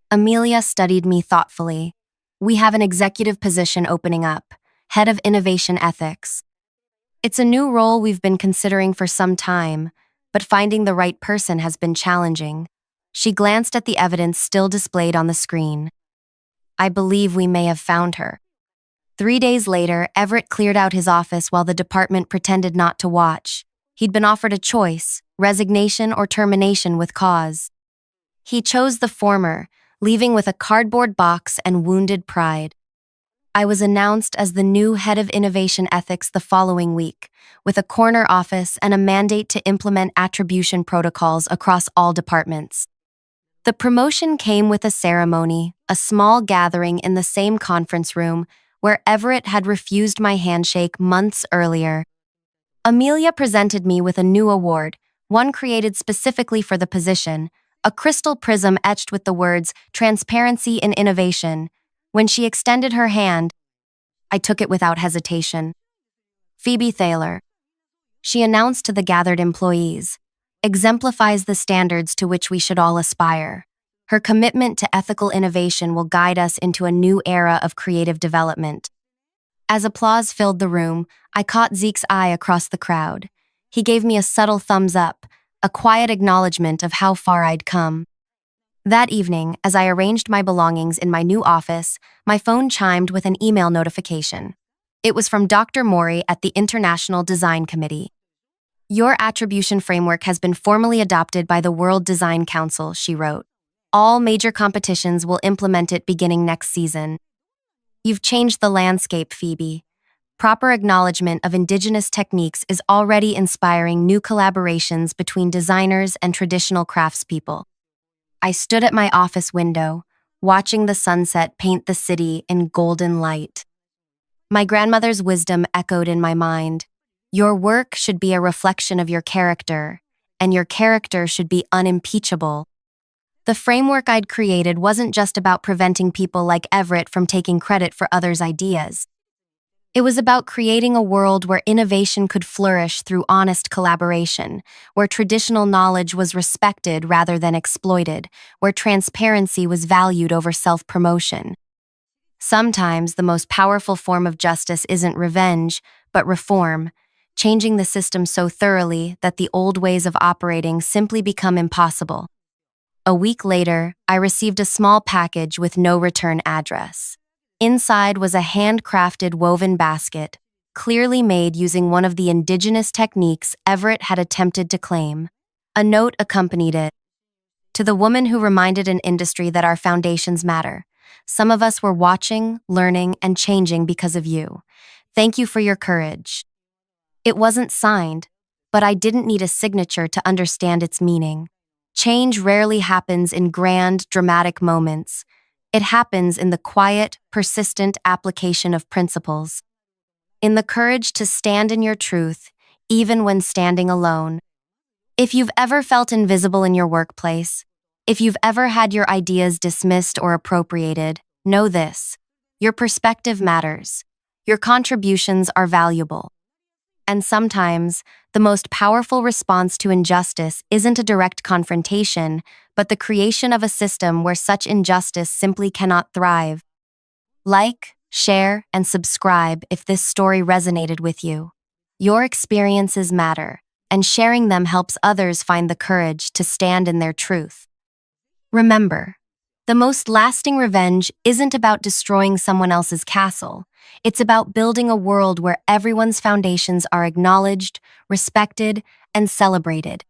Amelia studied me thoughtfully. We have an executive position opening up, head of innovation ethics. It's a new role we've been considering for some time, but finding the right person has been challenging. She glanced at the evidence still displayed on the screen. I believe we may have found her. 3 days later, Everett cleared out his office while the department pretended not to watch. He'd been offered a choice, resignation or termination with cause. He chose the former, leaving with a cardboard box and wounded pride. I was announced as the new head of innovation ethics the following week, with a corner office and a mandate to implement attribution protocols across all departments. The promotion came with a ceremony, a small gathering in the same conference room where Everett had refused my handshake months earlier. Amelia presented me with a new award, one created specifically for the position, a crystal prism etched with the words, "Transparency in Innovation." When she extended her hand, I took it without hesitation. Phoebe Thaler, she announced to the gathered employees, exemplifies the standards to which we should all aspire. Her commitment to ethical innovation will guide us into a new era of creative development. As applause filled the room, I caught Zeke's eye across the crowd. He gave me a subtle thumbs up, a quiet acknowledgement of how far I'd come. That evening, as I arranged my belongings in my new office, my phone chimed with an email notification. It was from Dr. Mori at the International Design Committee. Your attribution framework has been formally adopted by the World Design Council, she wrote. All major competitions will implement it beginning next season. You've changed the landscape, Phoebe. Proper acknowledgement of indigenous techniques is already inspiring new collaborations between designers and traditional craftspeople. I stood at my office window, watching the sunset paint the city in golden light. My grandmother's wisdom echoed in my mind. Your work should be a reflection of your character, and your character should be unimpeachable. The framework I'd created wasn't just about preventing people like Everett from taking credit for others' ideas. It was about creating a world where innovation could flourish through honest collaboration, where traditional knowledge was respected rather than exploited, where transparency was valued over self-promotion. Sometimes the most powerful form of justice isn't revenge, but reform, changing the system so thoroughly that the old ways of operating simply become impossible. A week later, I received a small package with no return address. Inside was a handcrafted woven basket, clearly made using one of the indigenous techniques Everett had attempted to claim. A note accompanied it. To the woman who reminded an industry that our foundations matter. Some of us were watching, learning, and changing because of you. Thank you for your courage. It wasn't signed, but I didn't need a signature to understand its meaning. Change rarely happens in grand, dramatic moments. It happens in the quiet, persistent application of principles. In the courage to stand in your truth, even when standing alone. If you've ever felt invisible in your workplace, if you've ever had your ideas dismissed or appropriated, know this. Your perspective matters. Your contributions are valuable. And sometimes, the most powerful response to injustice isn't a direct confrontation, but the creation of a system where such injustice simply cannot thrive. Like, share, and subscribe if this story resonated with you. Your experiences matter, and sharing them helps others find the courage to stand in their truth. Remember, the most lasting revenge isn't about destroying someone else's castle. It's about building a world where everyone's foundations are acknowledged, respected, and celebrated.